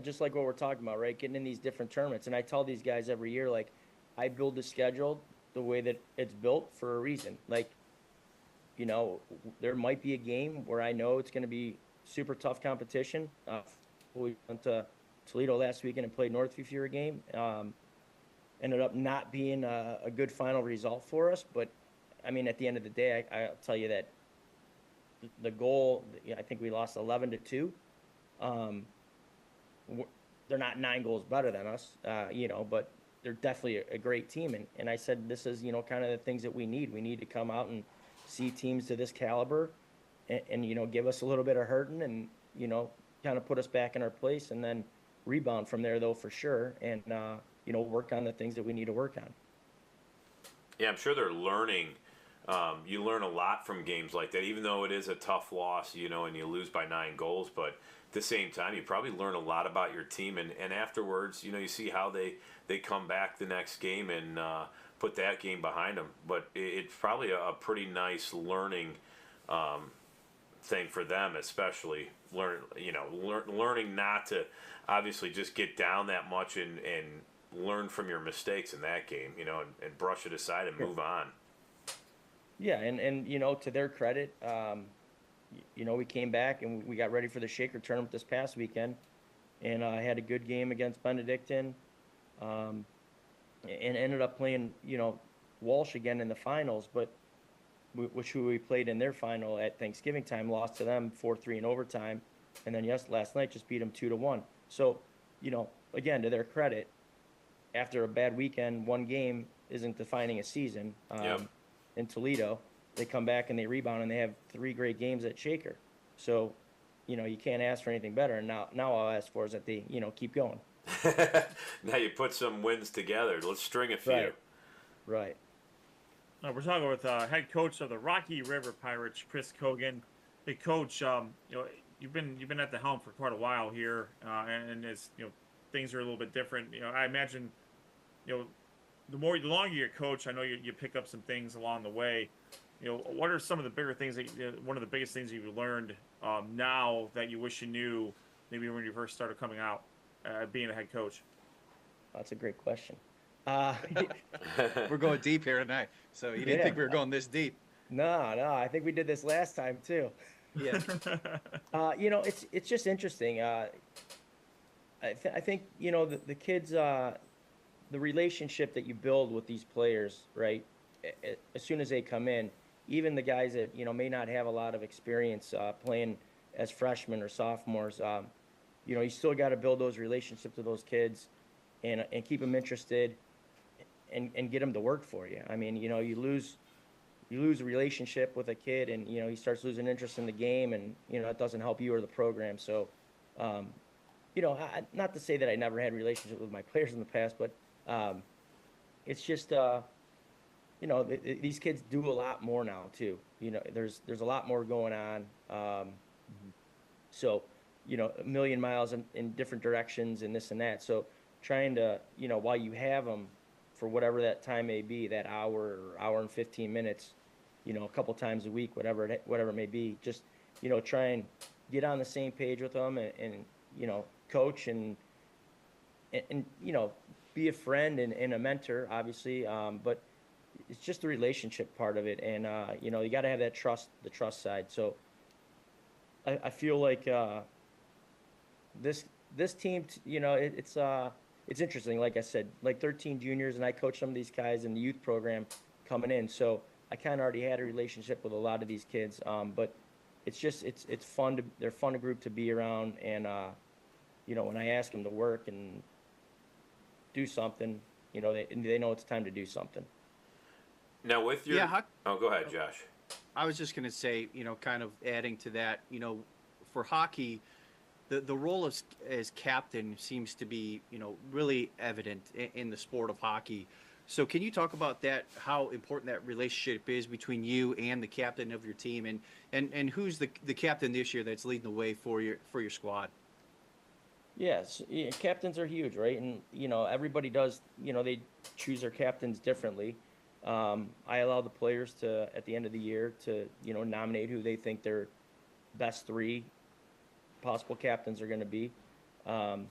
Just like what we're talking about, right? Getting in these different tournaments. And I tell these guys every year, like, I build the schedule the way that it's built for a reason. Like, there might be a game where I know it's going to be super tough competition. We went to Toledo last weekend and played Northview for a game. Ended up not being a good final result for us, but at the end of the day, I'll tell you that the goal, I think we lost 11-2. They're not 9 goals better than us, but they're definitely a great team. And I said, this is, kind of the things that we need. We need to come out and see teams to this caliber and give us a little bit of hurting and, kind of put us back in our place and then rebound from there, though, for sure. And, work on the things that we need to work on. Yeah, I'm sure they're learning. You learn a lot from games like that, even though it is a tough loss, and you lose by 9 goals. But at the same time, you probably learn a lot about your team. And afterwards, you see how they come back the next game and put that game behind them. But it's probably a pretty nice learning thing for them, especially learning not to obviously just get down that much and learn from your mistakes in that game, and brush it aside and move on. Yeah, and to their credit, we came back and we got ready for the Shaker tournament this past weekend, and I had a good game against Benedictine, and ended up playing Walsh again in the finals, but who we played in their final at Thanksgiving time, lost to them 4-3 in overtime, and then last night just beat them 2-1. So, again, to their credit, after a bad weekend, one game isn't defining a season. Yep. In Toledo, they come back and they rebound and they have 3 great games at Shaker. So, you can't ask for anything better. And now all I ask for is that they, keep going. Now you put some wins together. Let's string a few. Right. We're talking with head coach of the Rocky River Pirates, Chris Kogan. Hey, Coach, you've been at the helm for quite a while here, and as things are a little bit different. I imagine, the longer you're coach, I know you pick up some things along the way. What are some of the bigger things one of the biggest things you've learned now that you wish you knew maybe when you first started coming out being a head coach? That's a great question. We're going deep here tonight, so you didn't think we were going this deep. No, I think we did this last time too. Yeah. It's just interesting. I think the kids, the relationship that you build with these players, right? As soon as they come in, even the guys that may not have a lot of experience playing as freshmen or sophomores, you still got to build those relationships with those kids, and keep them interested, and get them to work for you. I mean, you lose a relationship with a kid, and he starts losing interest in the game, and it doesn't help you or the program. So, not to say that I never had a relationship with my players in the past, but it's just these kids do a lot more now too. There's a lot more going on. So a million miles in different directions and this and that. So trying to while you have them for whatever that time may be, that hour or hour and 15 minutes, a couple times a week, whatever it may be, just try and get on the same page with them, and coach and be a friend and a mentor, obviously, but it's just the relationship part of it, and you got to have that the trust side. So I feel like this team, it's interesting. Like I said, like 13 juniors, and I coach some of these guys in the youth program coming in, so I kind of already had a relationship with a lot of these kids. But it's just it's fun they're fun a group to be around, and when I ask them to work and do something, they know it's time to do something. Now with your go ahead, Josh. I was just going to say, kind of adding to that, for hockey, the role as captain seems to be, really evident in the sport of hockey. So can you talk about that, how important that relationship is between you and the captain of your team, and who's the captain this year that's leading the way for your squad? Yes, captains are huge, right? And, everybody does, they choose their captains differently. I allow the players to, at the end of the year, to, nominate who they think their best 3 possible captains are going to be. And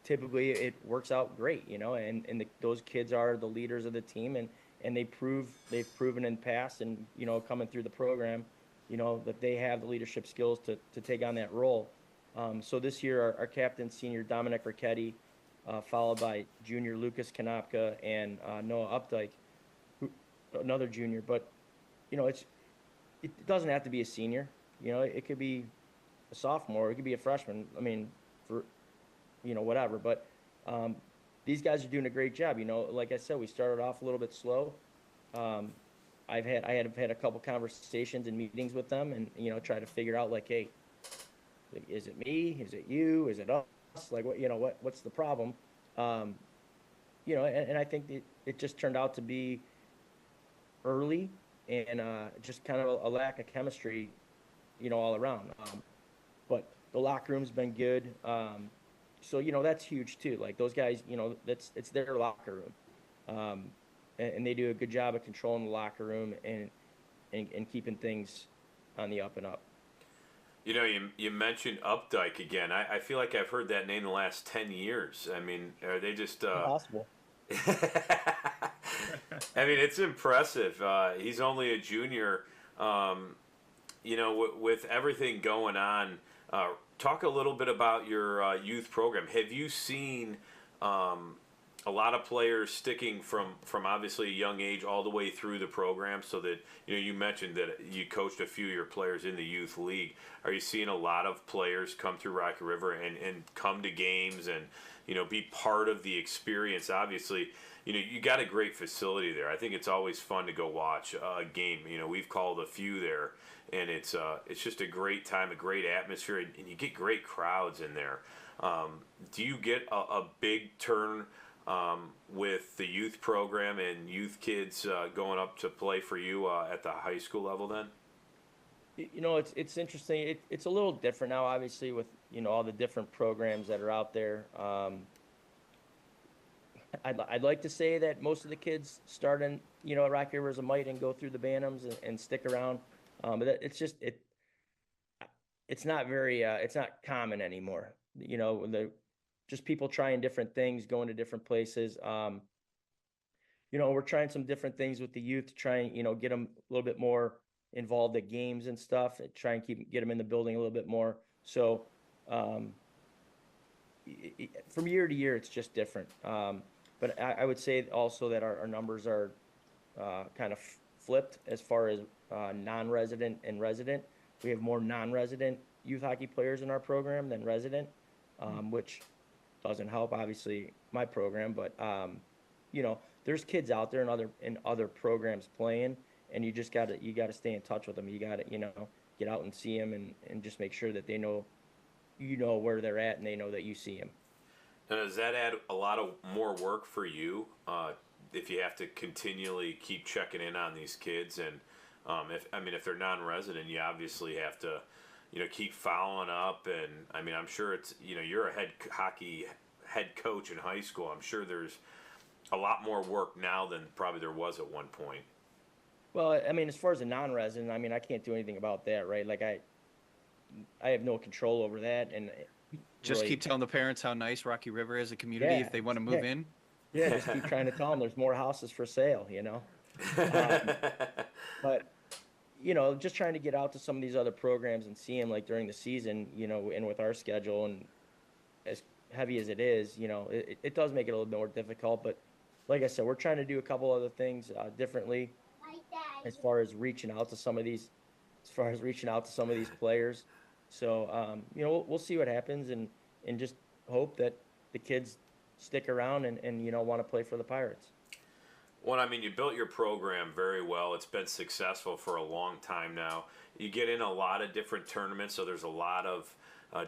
typically it works out great, and those kids are the leaders of the team, and they've proven in the past, and, coming through the program, that they have the leadership skills to take on that role. So this year, our captain, senior Dominic Ricchetti, followed by junior Lucas Kanopka and Noah Updike, another junior. But, it doesn't have to be a senior. It could be a sophomore. It could be a freshman. I mean, for, whatever. But these guys are doing a great job. Like I said, we started off a little bit slow. I had a couple conversations and meetings with them, and, try to figure out, like, hey, is it me? Is it you? Is it us? Like, what's the problem? And I think it just turned out to be early, and just kind of a lack of chemistry, all around. But the locker room's been good. So, that's huge too. Like, those guys, it's their locker room. and they do a good job of controlling the locker room and keeping things on the up and up. You know, you mentioned Updike again. I feel like I've heard that name the last 10 years. I mean, are they just... Possible. I mean, it's impressive. He's only a junior. You know, with everything going on, talk a little bit about your youth program. Have you seen a lot of players sticking from obviously a young age all the way through the program? So that, you know, you mentioned that you coached a few of your players in the youth league. Are you seeing a lot of players come through Rocky River and come to games and, you know, be part of the experience? Obviously, you know, you got a great facility there. I think it's always fun to go watch a game. You know, we've called a few there, and it's just a great time, a great atmosphere, and you get great crowds in there. Do you get a big turn with the youth program and youth kids going up to play for you at the high school level then? You know, it's interesting. It's a little different now, obviously, with, you know, all the different programs that are out there. I'd like to say that most of the kids start in, you know, at Rocky River as a mite and go through the Bantams and stick around. But it's just it's not very it's not common anymore. You know, just people trying different things, going to different places. You know, we're trying some different things with the youth to try and, you know, get them a little bit more involved at games and stuff, and try and get them in the building a little bit more. So from year to year, it's just different. But I would say also that our numbers are kind of flipped as far as non-resident and resident. We have more non-resident youth hockey players in our program than resident, which doesn't help, obviously, my program. But you know, there's kids out there in other programs playing, and you just gotta stay in touch with them. You gotta, you know, get out and see them and just make sure that they know, you know, where they're at, and they know that you see them. Now, does that add a lot of more work for you if you have to continually keep checking in on these kids? And if they're non-resident, you obviously have to, you know, keep following up. And I mean, I'm sure it's, you know, you're a hockey head coach in high school. I'm sure there's a lot more work now than probably there was at one point. Well, I mean, as far as a non-resident, I mean, I can't do anything about that, right? Like I have no control over that, and Just really, keep telling the parents how nice Rocky River is a community Yeah, if they want to move in. yeah, just keep trying to tell them there's more houses for sale, you know. But you know, just trying to get out to some of these other programs and see them, like during the season, you know, and with our schedule and as heavy as it is, you know, it does make it a little bit more difficult. But like I said, we're trying to do a couple other things differently as far as reaching out to some of these players. So you know, we'll see what happens, and just hope that the kids stick around and you know, want to play for the Pirates. Well, I mean, you built your program very well. It's been successful for a long time now. You get in a lot of different tournaments, so there's a lot of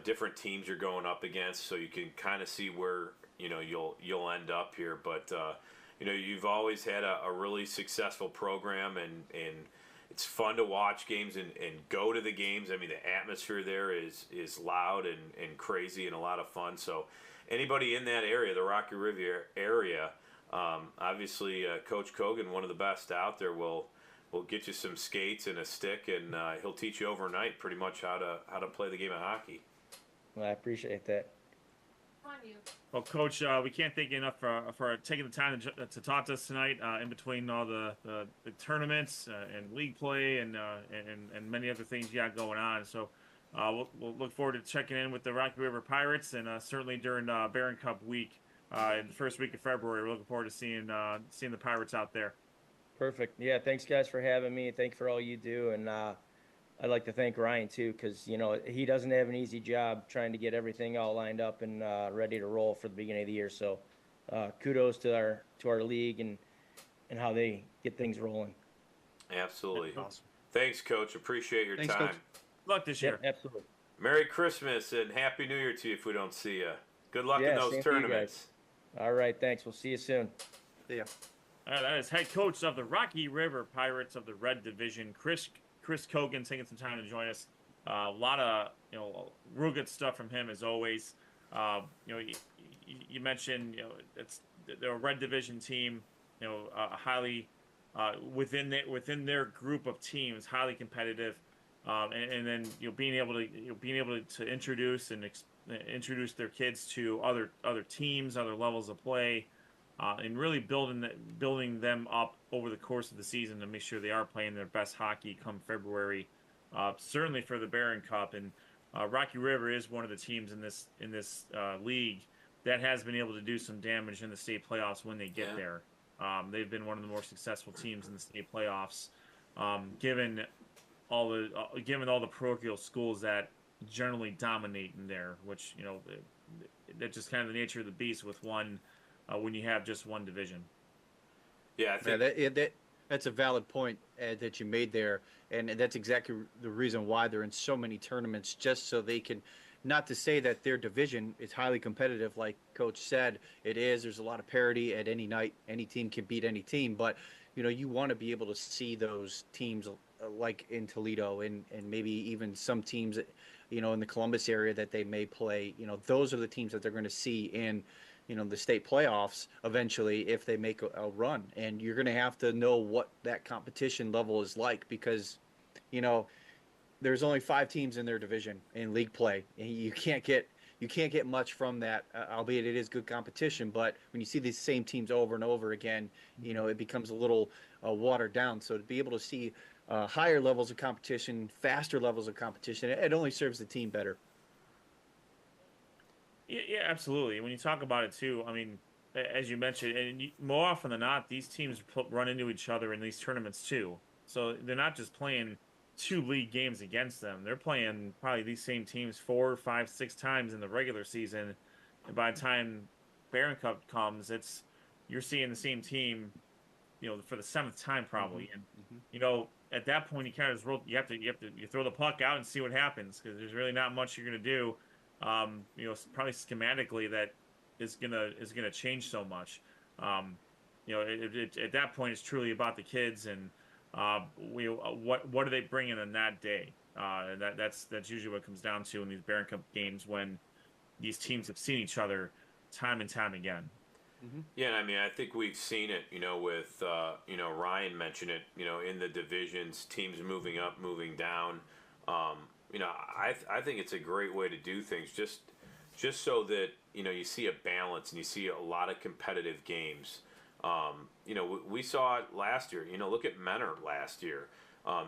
different teams you're going up against, so you can kind of see where, you know, you'll end up here. But you know, you've always had a really successful program, and it's fun to watch games and go to the games. I mean, the atmosphere there is loud and crazy and a lot of fun. So anybody in that area, the Rocky River area, obviously Coach Kogan, one of the best out there, will get you some skates and a stick, and he'll teach you overnight pretty much how to play the game of hockey. Well, I appreciate that. Well, Coach, we can't thank you enough for taking the time to talk to us tonight in between all the tournaments and league play and many other things you got going on. So we'll look forward to checking in with the Rocky River Pirates, and certainly during Barron Cup week in the first week of February. We're looking forward to seeing the Pirates out there. Perfect. Yeah, thanks guys for having me. Thanks for all you do, and I'd like to thank Ryan too, because you know, he doesn't have an easy job trying to get everything all lined up and ready to roll for the beginning of the year. So kudos to our league and how they get things rolling. Absolutely. Awesome. Thanks, Coach. Appreciate your time. Coach. Good luck this year. Yeah, absolutely. Merry Christmas and Happy New Year to you if we don't see you. Good luck in Yeah, those same to you tournaments. All right, thanks. We'll see you soon. Yeah. All right, that is head coach of the Rocky River Pirates of the Red Division, Chris Kogan, taking some time to join us. A lot of, you know, real good stuff from him as always. You know, you mentioned, you know, they're a Red Division team, highly within their group of teams, highly competitive, and then being able to introduce introduce their kids to other teams, other levels of play, and really building them up over the course of the season to make sure they are playing their best hockey come February. Certainly for the Barron Cup, and Rocky River is one of the teams in this league that has been able to do some damage in the state playoffs when they get there. They've been one of the more successful teams in the state playoffs, given all the parochial schools that generally dominate in there, which that's just kind of the nature of the beast with one when you have just one division. Yeah, I think that's a valid point that you made there, and that's exactly the reason why they're in so many tournaments, just so they can. Not to say that their division is highly competitive, like Coach said, it is. There's a lot of parity at any night. Any team can beat any team, but you want to be able to see those teams like in Toledo and maybe even some teams, in the Columbus area that they may play. Those are the teams that they're going to see in the state playoffs eventually if they make a run. And you're going to have to know what that competition level is like because, there's only 5 teams in their division in league play, and you can't get much from that. Albeit it is good competition, but when you see these same teams over and over again, it becomes a little watered down. So to be able to see higher levels of competition, faster levels of competition, it only serves the team better. Yeah, absolutely. When you talk about it too, I mean, as you mentioned, and more often than not, these teams run into each other in these tournaments too. So they're not just playing 2 league games against them. They're playing probably these same teams 4, 5, 6 times in the regular season. And by the time Barron Cup comes, you're seeing the same team, for the 7th time probably. Mm-hmm. And at that point, you kind of just you throw the puck out and see what happens because there's really not much you're gonna do. Probably schematically that is gonna change so much. At that point, it's truly about the kids and what are they bringing on that day? That's usually what it comes down to in these Barron Cup games when these teams have seen each other time and time again. Mm-hmm. Yeah, and I mean, I think we've seen it, with, Ryan mentioned it, in the divisions, teams moving up, moving down. I think it's a great way to do things, just so that you see a balance and you see a lot of competitive games. We saw it last year. Look at Menor last year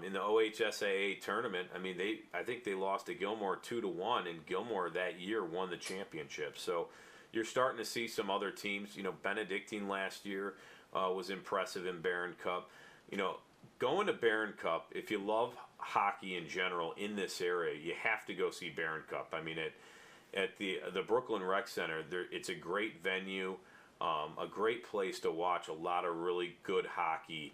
in the OHSAA tournament. I mean, I think they lost to Gilmore 2-1, and Gilmore that year won the championship. So you're starting to see some other teams. Benedictine last year was impressive in Barron Cup. Going to Barron Cup, if you love hockey in general in this area, you have to go see Barron Cup. I mean, at the Brooklyn Rec Center, it's a great venue. A great place to watch a lot of really good hockey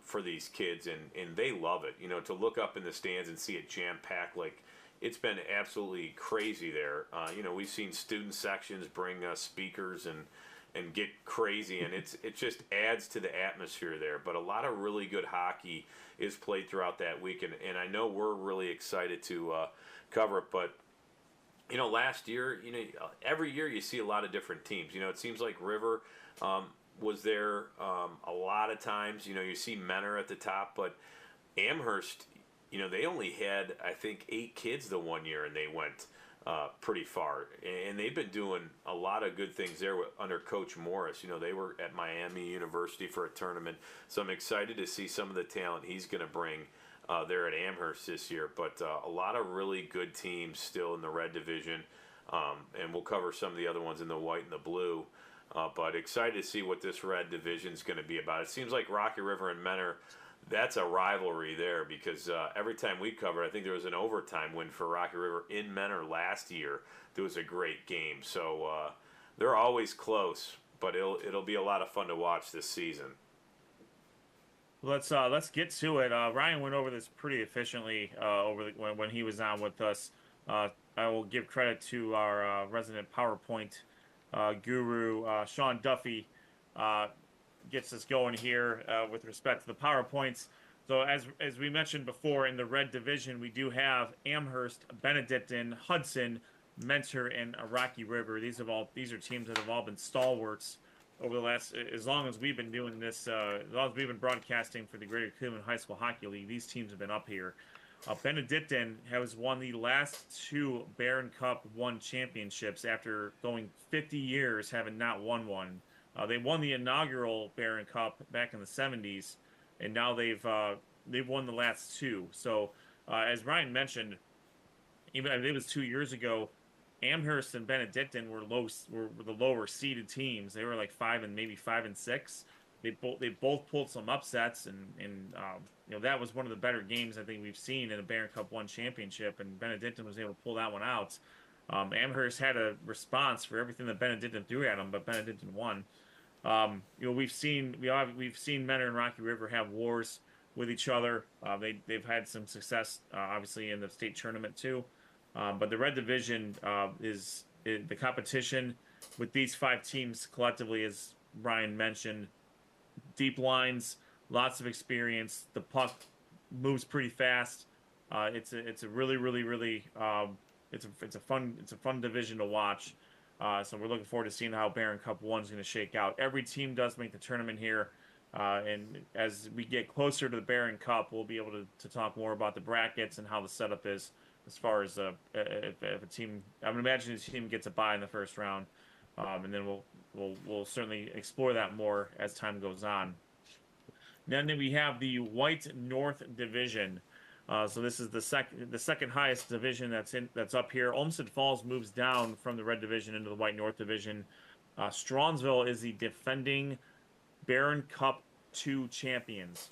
for these kids, and they love it. To look up in the stands and see it jam-packed, like it's been absolutely crazy there. We've seen student sections bring speakers and get crazy, and it just adds to the atmosphere there. But a lot of really good hockey is played throughout that week, and I know we're really excited to cover it, but last year, every year you see a lot of different teams. It seems like River was there a lot of times. You see Menor at the top, but Amherst, they only had, I think, 8 kids the one year, and they went pretty far. And they've been doing a lot of good things there under Coach Morris. They were at Miami University for a tournament, so I'm excited to see some of the talent he's going to bring there at Amherst this year. But a lot of really good teams still in the red division, and we'll cover some of the other ones in the white and the blue. But excited to see what this red division is going to be about. It seems like Rocky River and Menor, that's a rivalry there because every time we cover, I think there was an overtime win for Rocky River in Menor last year. There was a great game. So they're always close, but it'll be a lot of fun to watch this season. Let's get to it. Ryan went over this pretty efficiently when he was on with us. I will give credit to our resident PowerPoint guru, Sean Duffy, gets us going here with respect to the PowerPoints. So as we mentioned before, in the red division, we do have Amherst, Benedictine, Hudson, Mentor, and Rocky River. These are teams that have all been stalwarts over the last, as long as we've been doing this, as long as we've been broadcasting for the Greater Cleveland High School Hockey League, these teams have been up here. Benedictine has won the last 2 Barron Cup 1 championships after going 50 years having not won one. They won the inaugural Barron Cup back in the 70s, and now they've won the last 2. So, as Ryan mentioned, even I think it was 2 years ago, Amherst and Benedictine were the lower seeded teams. They were like 5 and maybe 5 and 6. They both pulled some upsets, and that was one of the better games I think we've seen in a Barron Cup 1 championship, and Benedictine was able to pull that one out. Amherst had a response for everything that Benedictine threw at them, but Benedictine won. We've seen Mentor and Rocky River have wars with each other. They've had some success, obviously, in the state tournament too. But the Red Division is the competition with these 5 teams collectively, as Brian mentioned. Deep lines, lots of experience. The puck moves pretty fast. It's a really it's a fun division to watch. So we're looking forward to seeing how Barron Cup 1 is going to shake out. Every team does make the tournament here, and as we get closer to the Barron Cup, we'll be able to talk more about the brackets and how the setup is as far as if a team. I would imagine a team gets a bye in the first round, and then we'll certainly explore that more as time goes on. Then we have the White North Division. So this is the second highest division that's up here. Olmsted Falls moves down from the Red Division into the White North Division. Strongsville is the defending Barron Cup 2 champions.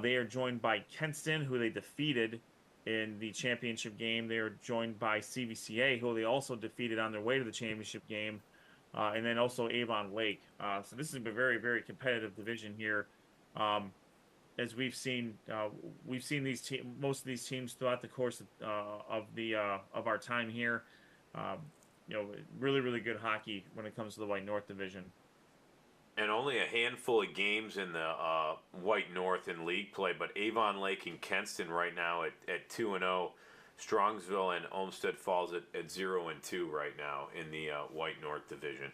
They are joined by Kenston, who they defeated in the championship game. They are joined by CVCA, who they also defeated on their way to the championship game, and then also Avon Lake. So this is a very, very competitive division here. As we've seen most of these teams throughout the course of our time here. Really, really good hockey when it comes to the White North Division. And only a handful of games in the White North in league play, but Avon Lake and Kenston right now at 2-0, Strongsville and Olmsted Falls at 0-2 right now in the White North Division.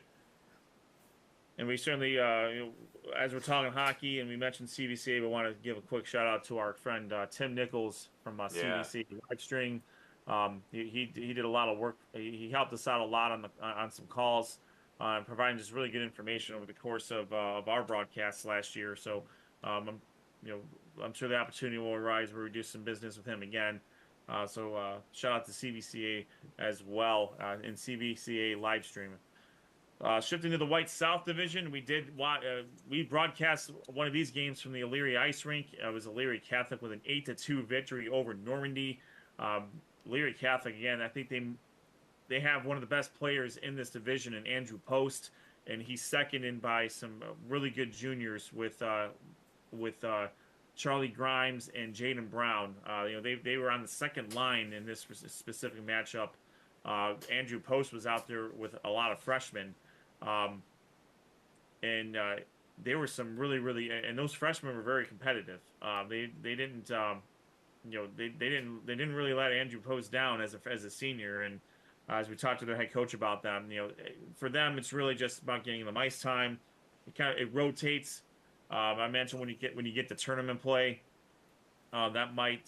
And we certainly, as we're talking hockey and we mentioned CVCA, we want to give a quick shout out to our friend Tim Nichols from CVC LiveStream. He did a lot of work. He helped us out a lot on some calls, providing just really good information over the course of our broadcasts last year. So, I'm sure the opportunity will arise where we do some business with him again. So shout out to CVCA as well in CVCA LiveStream. Shifting to the White South Division, we broadcast one of these games from the Elyria Ice Rink. It was Elyria Catholic with an 8-2 victory over Normandy. Elyria Catholic, again, I think they have one of the best players in this division in Andrew Post, and he's seconded by some really good juniors with Charlie Grimes and Jaden Brown. They were on the second line in this specific matchup. Andrew Post was out there with a lot of freshmen. And there were some really, and those freshmen were very competitive. They didn't really let Andrew Post down as a senior. And as we talked to their head coach about them, for them it's really just about getting them ice time. It rotates. I mentioned when you get to tournament play, that might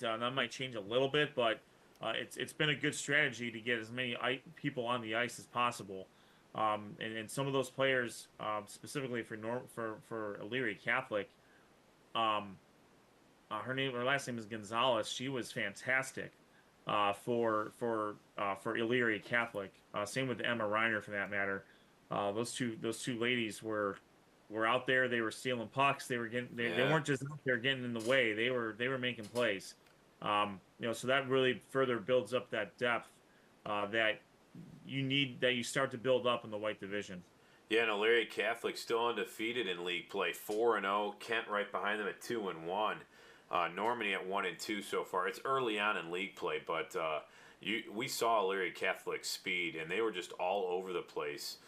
change a little bit, but it's been a good strategy to get as many people on the ice as possible. And some of those players, specifically for Elyria Catholic, her last name is Gonzalez. She was fantastic for Elyria Catholic. Same with Emma Reiner for that matter. Those two ladies were out there. They were stealing pucks. They weren't just out there getting in the way. They were making plays. So that really further builds up that depth that you start to build up in the White Division. Yeah, and Elyria Catholic still undefeated in league play, 4-0. Kent right behind them at 2-1. Normandy at 1-2 so far. It's early on in league play, but we saw Elyria Catholic speed, and they were just all over the place.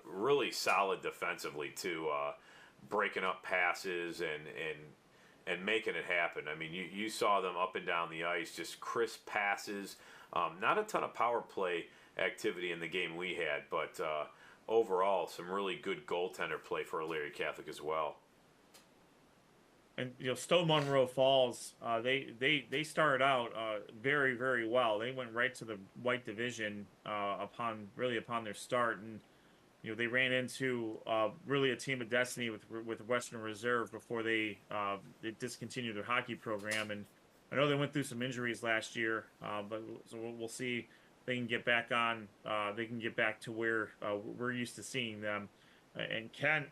Really solid defensively too, breaking up passes and making it happen. I mean, you saw them up and down the ice, just crisp passes. Not a ton of power play activity in the game we had, but overall, some really good goaltender play for Elyria Catholic as well. And Stowe Monroe Falls, they started out very, very well. They went right to the White Division upon their start, and they ran into really a team of destiny with Western Reserve before they discontinued their hockey program. And I know they went through some injuries last year, but so we'll see if they can get back on. They can get back to where we're used to seeing them. And Kent,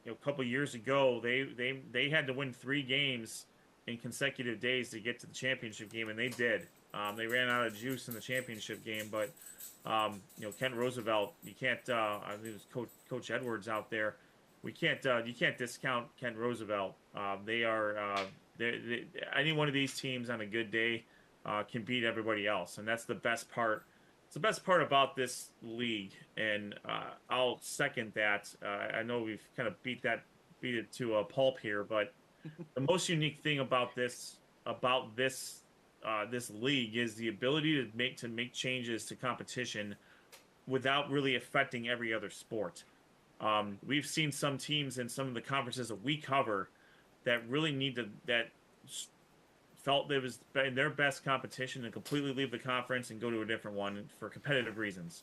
a couple years ago, they had to win 3 games in consecutive days to get to the championship game, and they did. They ran out of juice in the championship game, but Kent Roosevelt, you can't. I think it was Coach Edwards out there. You can't discount Kent Roosevelt. They are any one of these teams on a good day can beat everybody else, and that's the best part. It's the best part about this league, and I'll second that. I know we've kind of beat it to a pulp here, but the most unique thing about this league is the ability to make changes to competition without really affecting every other sport. We've seen some teams in some of the conferences that we cover that really felt it was in their best competition to completely leave the conference and go to a different one for competitive reasons.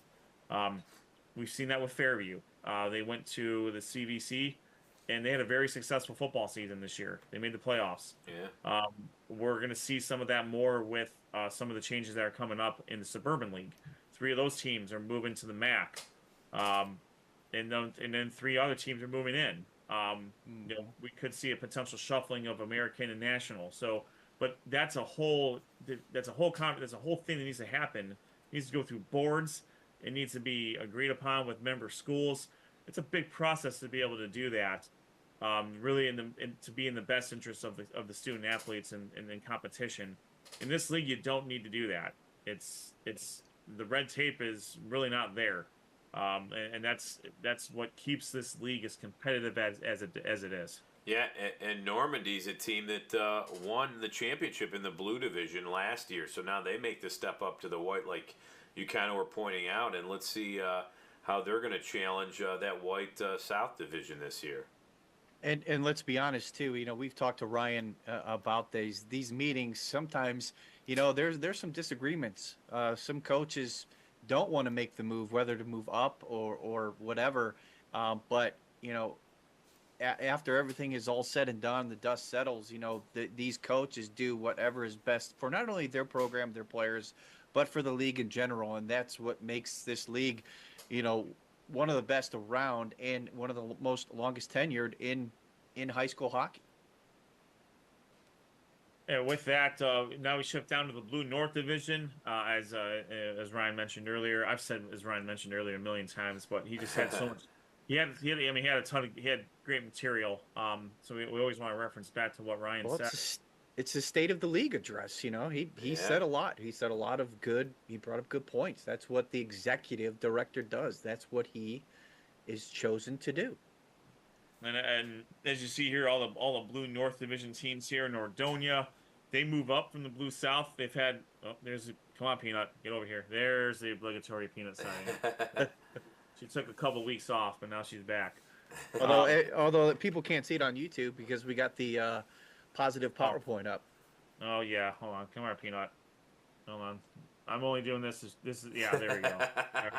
We've seen that with Fairview. They went to the CVC, and they had a very successful football season this year. They made the playoffs. Yeah. We're going to see some of that more with some of the changes that are coming up in the Suburban League. 3 of those teams are moving to the MAC, and then 3 other teams are moving in. We could see a potential shuffling of American and National. But that's a whole thing that needs to happen. It needs to go through boards. It needs to be agreed upon with member schools. It's a big process to be able to do that. Really, to be in the best interest of the student athletes and in competition. In this league, you don't need to do that. It's the red tape is really not there, and that's what keeps this league as competitive as it is. Yeah, and Normandy's a team that won the championship in the blue division last year, so now they make the step up to the white, like you kind of were pointing out, and let's see how they're going to challenge that white South division this year. And let's be honest too. We've talked to Ryan about these meetings. Sometimes, there's some disagreements. Some coaches don't want to make the move, whether to move up or whatever. But after everything is all said and done, the dust settles. These coaches do whatever is best for not only their program, their players, but for the league in general. And that's what makes this league, one of the best around and one of the most longest tenured in high school hockey. And with that, now we shift down to the Blue North Division. As Ryan mentioned earlier, I've said as Ryan mentioned earlier a million times, but he just had so much. He had great material. So we always want to reference back to what Ryan said. It's a state of the league address. He said a lot. He said a lot of good. He brought up good points. That's what the executive director does. That's what he is chosen to do. And as you see here, all the Blue North Division teams here in Nordonia, they move up from the Blue South. They've had come on, Peanut, get over here. There's the obligatory Peanut sign. She took a couple weeks off, but now she's back. Although people can't see it on YouTube because we got the positive PowerPoint up. Oh yeah, hold on, come on, Peanut. Hold on, I'm only doing this. There we go. Right.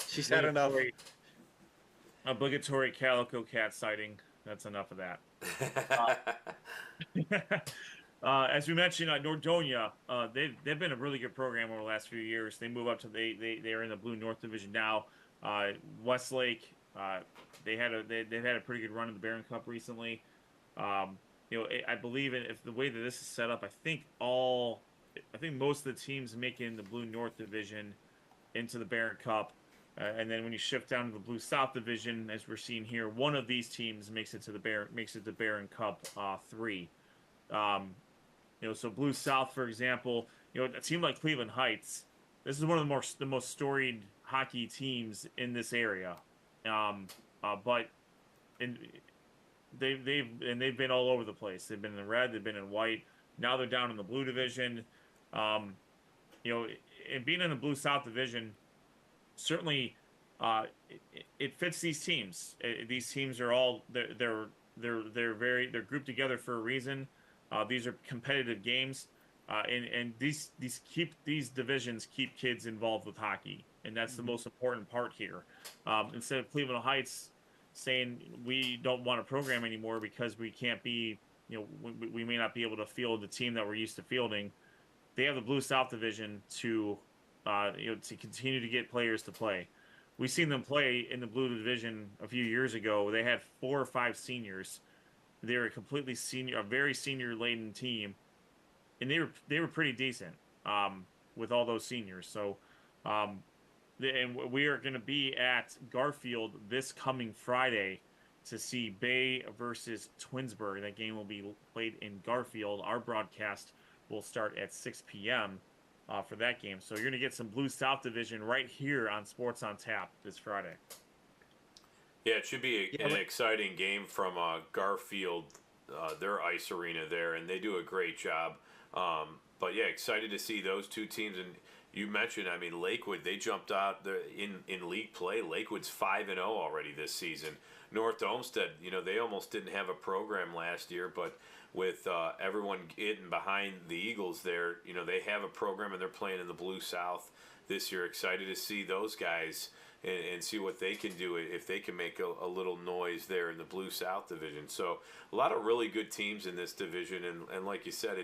She's had enough. Obligatory calico cat sighting. That's enough of that. As we mentioned, Nordonia, they've been a really good program over the last few years. They move up to they're in the Blue North Division now. Westlake, they've had a pretty good run in the Barron Cup recently. I believe if the way that this is set up, I think most of the teams making the Blue North Division into the Barron Cup. And then when you shift down to the Blue South Division, as we're seeing here, one of these teams makes it to Barron Cup 3. So Blue South, for example, a team like Cleveland Heights, this is one of the most storied hockey teams in this area. But they've been all over the place. They've been in red, they've been in white. Now they're down in the Blue Division. And being in the Blue South Division, certainly it fits these teams. These teams are all they're grouped together for a reason. These are competitive games, and these divisions keep kids involved with hockey, and that's the most important part here. Instead of Cleveland Heights saying we don't want a program anymore because we can't be, we may not be able to field the team that we're used to fielding. They have the Blue South Division to to continue to get players to play. We've seen them play in the Blue Division a few years ago. They had 4 or 5 seniors. They were a very senior laden team, and they were pretty decent with all those seniors. So, and we are going to be at Garfield this coming Friday to see Bay versus Twinsburg. That game will be played in Garfield. Our broadcast will start at 6 p.m. For that game. So you're going to get some Blue South Division right here on Sports on Tap this Friday. Yeah, it should be an exciting game from Garfield, their ice arena there, and they do a great job. But yeah, excited to see those two teams. And you mentioned, I mean, Lakewood, they jumped out in league play. Lakewood's 5-0 already this season. North Olmsted, they almost didn't have a program last year, but with everyone getting behind the Eagles there, they have a program and they're playing in the Blue South this year. Excited to see those guys and see what they can do if they can make a little noise there in the Blue South division. So a lot of really good teams in this division, and like you said,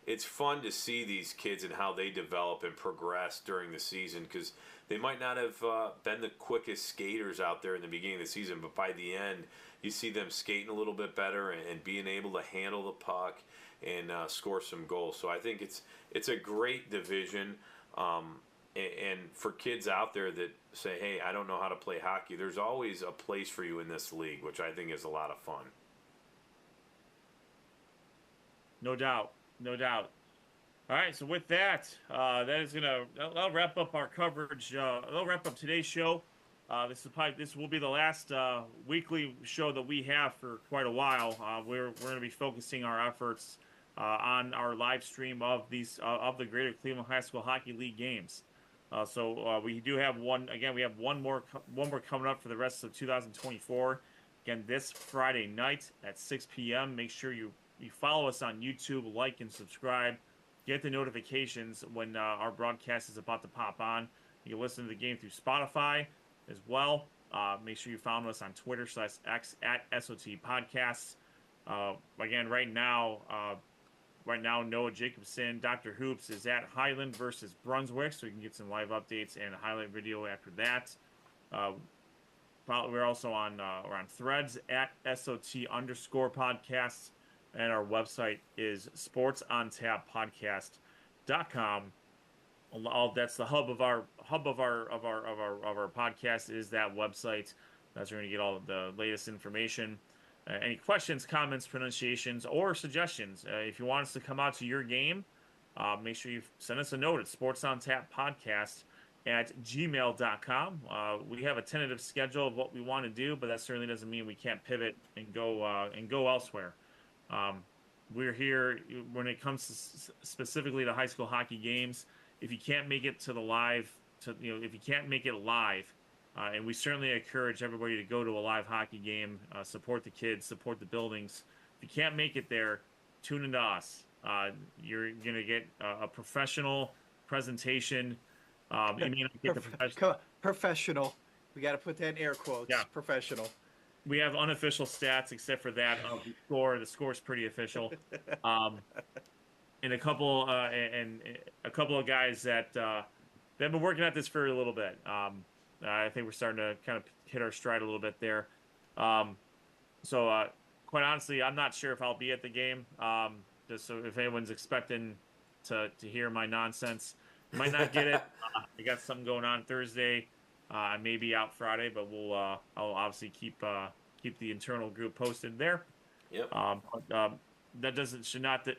it's fun to see these kids and how they develop and progress during the season, because they might not have been the quickest skaters out there in the beginning of the season, but by the end, you see them skating a little bit better and being able to handle the puck and score some goals. So I think it's a great division. And for kids out there that say, hey, I don't know how to play hockey, there's always a place for you in this league, which I think is a lot of fun. No doubt. No doubt. All right, so with that, that'll wrap up our coverage. That'll wrap up today's show. This will be the last weekly show that we have for quite a while. We're going to be focusing our efforts on our live stream of the Greater Cleveland High School Hockey League games. So we do have one. Again, we have one more coming up for the rest of 2024. Again, this Friday night at 6 p.m. Make sure you follow us on YouTube, like and subscribe. Get the notifications when our broadcast is about to pop on. You can listen to the game through Spotify as well. Make sure you follow us on Twitter/X at SOT Podcasts. Again, right now, Noah Jacobson, Dr. Hoops is at Highland versus Brunswick, so you can get some live updates and a highlight video after that. We're also on Threads at SOT_podcasts, and our website is sportsontapodcast.com. That's the hub of our podcast is that website. That's where you're going to get all of the latest information. Any questions, comments, pronunciations, or suggestions? If you want us to come out to your game, make sure you send us a note at sportsontapodcast@gmail.com. We have a tentative schedule of what we want to do, but that certainly doesn't mean we can't pivot and go elsewhere. We're here when it comes to specifically to high school hockey games. If you can't make it to the live, if you can't make it live, and we certainly encourage everybody to go to a live hockey game, support the kids, support the buildings. If you can't make it there, tune into us. You're going to get a professional presentation. You may not get the professional. We got to put that in air quotes. Yeah. Professional. We have unofficial stats, except for that of the score. The score's pretty official. And a couple of guys that they've been working at this for a little bit. I think we're starting to kind of hit our stride a little bit there. So quite honestly, I'm not sure if I'll be at the game. Just so if anyone's expecting to hear my nonsense, you might not get it. I got something going on Thursday. I may be out Friday, but I'll obviously keep the internal group posted there. Yep. That should not deter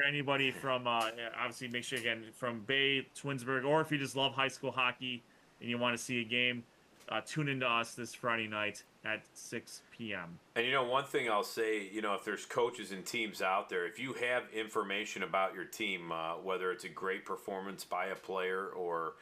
anybody from obviously make sure again from Bay, Twinsburg, or if you just love high school hockey and you want to see a game, tune into us this Friday night at 6 p.m. And one thing I'll say, if there's coaches and teams out there, if you have information about your team, whether it's a great performance by a player or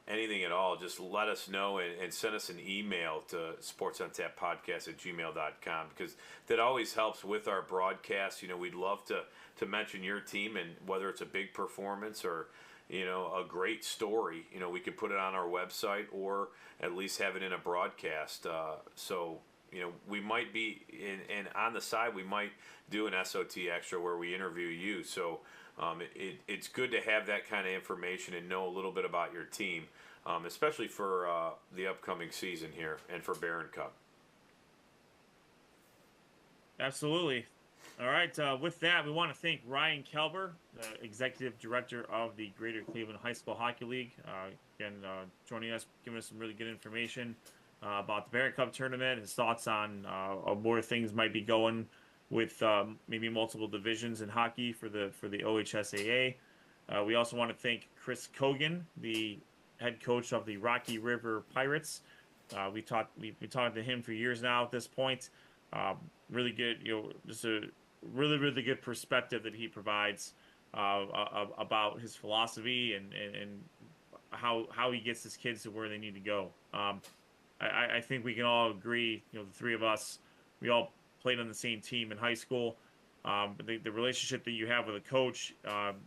anything at all, just let us know and send us an email to sportsontappodcast@gmail.com, because that always helps with our broadcast. We'd love to mention your team, and whether it's a big performance or a great story, we could put it on our website or at least have it in a broadcast. So we might be and on the side we might do an SOT extra where we interview you. So it's good to have that kind of information and know a little bit about your team, especially for the upcoming season here and for Barron Cup. Absolutely. All right. With that, we want to thank Ryan Kelber, the Executive Director of the Greater Cleveland High School Hockey League, joining us, giving us some really good information about the Barron Cup tournament, his thoughts on where things might be going with maybe multiple divisions in hockey for the OHSAA. We also want to thank Chris Kogan, the head coach of the Rocky River Pirates. We've been talking to him for years now at this point. Really good, just a really, really good perspective that he provides about his philosophy and how he gets his kids to where they need to go. I think we can all agree, the three of us, we all played on the same team in high school. But the relationship that you have with a coach,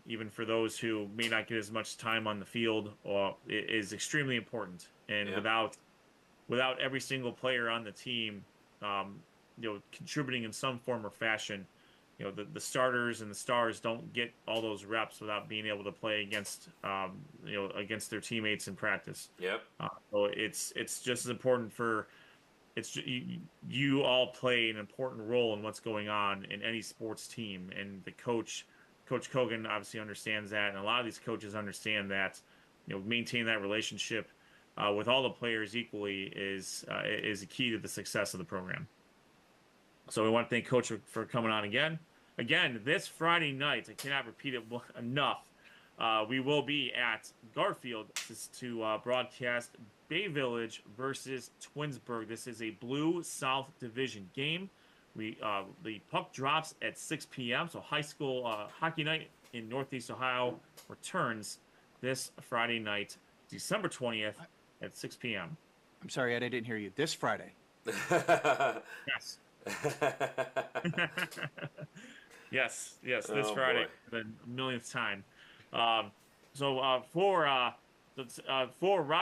even for those who may not get as much time on the field, is extremely important. And without every single player on the team, contributing in some form or fashion, the starters and the stars don't get all those reps without being able to play against their teammates in practice. Yep. So it's just as important you all play an important role in what's going on in any sports team, and the Coach Kogan obviously understands that, and a lot of these coaches understand that. Maintain that relationship with all the players equally is a key to the success of the program. So we want to thank Coach for coming on again. Again, this Friday night, I cannot repeat it enough. We will be at Garfield to broadcast Bay Village versus Twinsburg. This is a Blue South Division game. The puck drops at 6 p.m. So high school hockey night in Northeast Ohio returns this Friday night, December 20th at 6 p.m. I'm sorry, Ed, I didn't hear you. This Friday. Yes. Yes, this Friday, the millionth time. So for Rob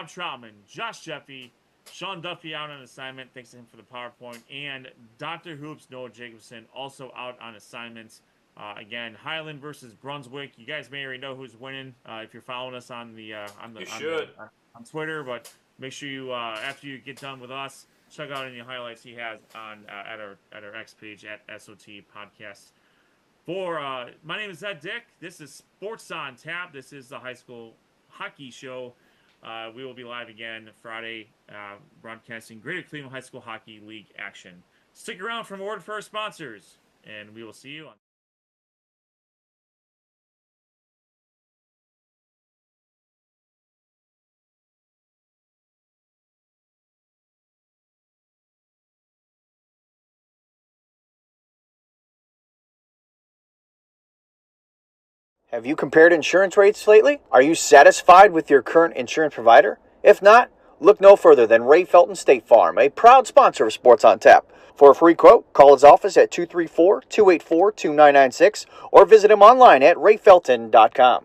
Troutman, Josh Jeffy, Sean Duffy out on assignment, thanks to him for the PowerPoint, and Dr. Hoops, Noah Jacobson, also out on assignment. Again, Highland versus Brunswick. You guys may already know who's winning if you're following us on Twitter, but make sure you after you get done with us, check out any highlights he has on at our X page at SOT Podcast. My name is Ed Dick. This is Sports on Tap. This is the high school hockey show. We will be live again Friday, broadcasting Greater Cleveland High School Hockey League action. Stick around for more for our sponsors, and we will see you on. Have you compared insurance rates lately? Are you satisfied with your current insurance provider? If not, look no further than Ray Felton State Farm, a proud sponsor of Sports on Tap. For a free quote, call his office at 234-284-2996 or visit him online at rayfelton.com.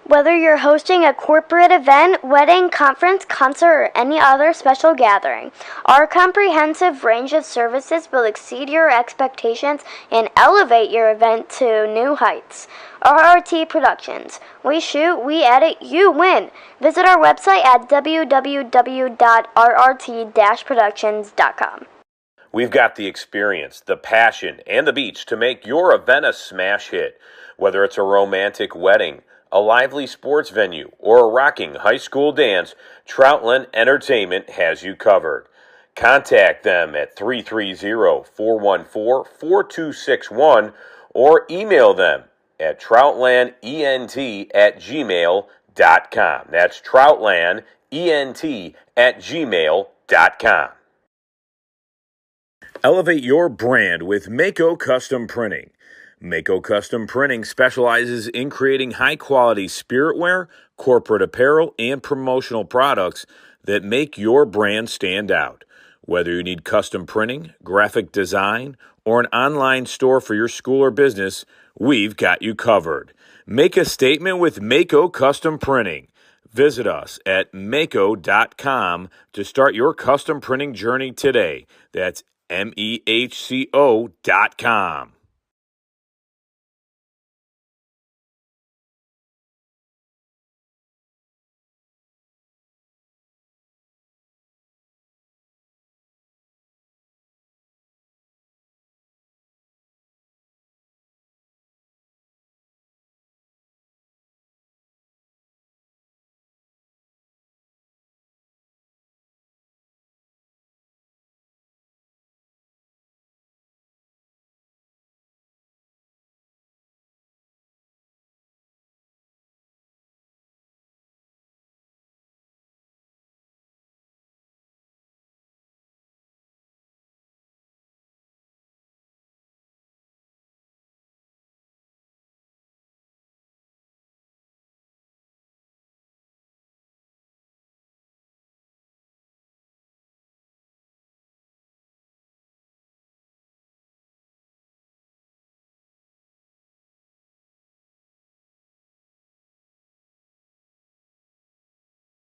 Whether you're hosting a corporate event, wedding, conference, concert, or any other special gathering, our comprehensive range of services will exceed your expectations and elevate your event to new heights. RRT Productions. We shoot, we edit, you win. Visit our website at www.rrt-productions.com. We've got the experience, the passion, and the beach to make your event a smash hit. Whether it's a romantic wedding, a lively sports venue, or a rocking high school dance, Troutland Entertainment has you covered. Contact them at 330-414-4261 or email them at troutlandent@gmail.com. That's troutlandent@gmail.com. Elevate your brand with Mako Custom Printing. Mako Custom Printing specializes in creating high-quality spiritware, corporate apparel, and promotional products that make your brand stand out. Whether you need custom printing, graphic design, or an online store for your school or business, we've got you covered. Make a statement with Mako Custom Printing. Visit us at mako.com to start your custom printing journey today. That's MEHCO.com.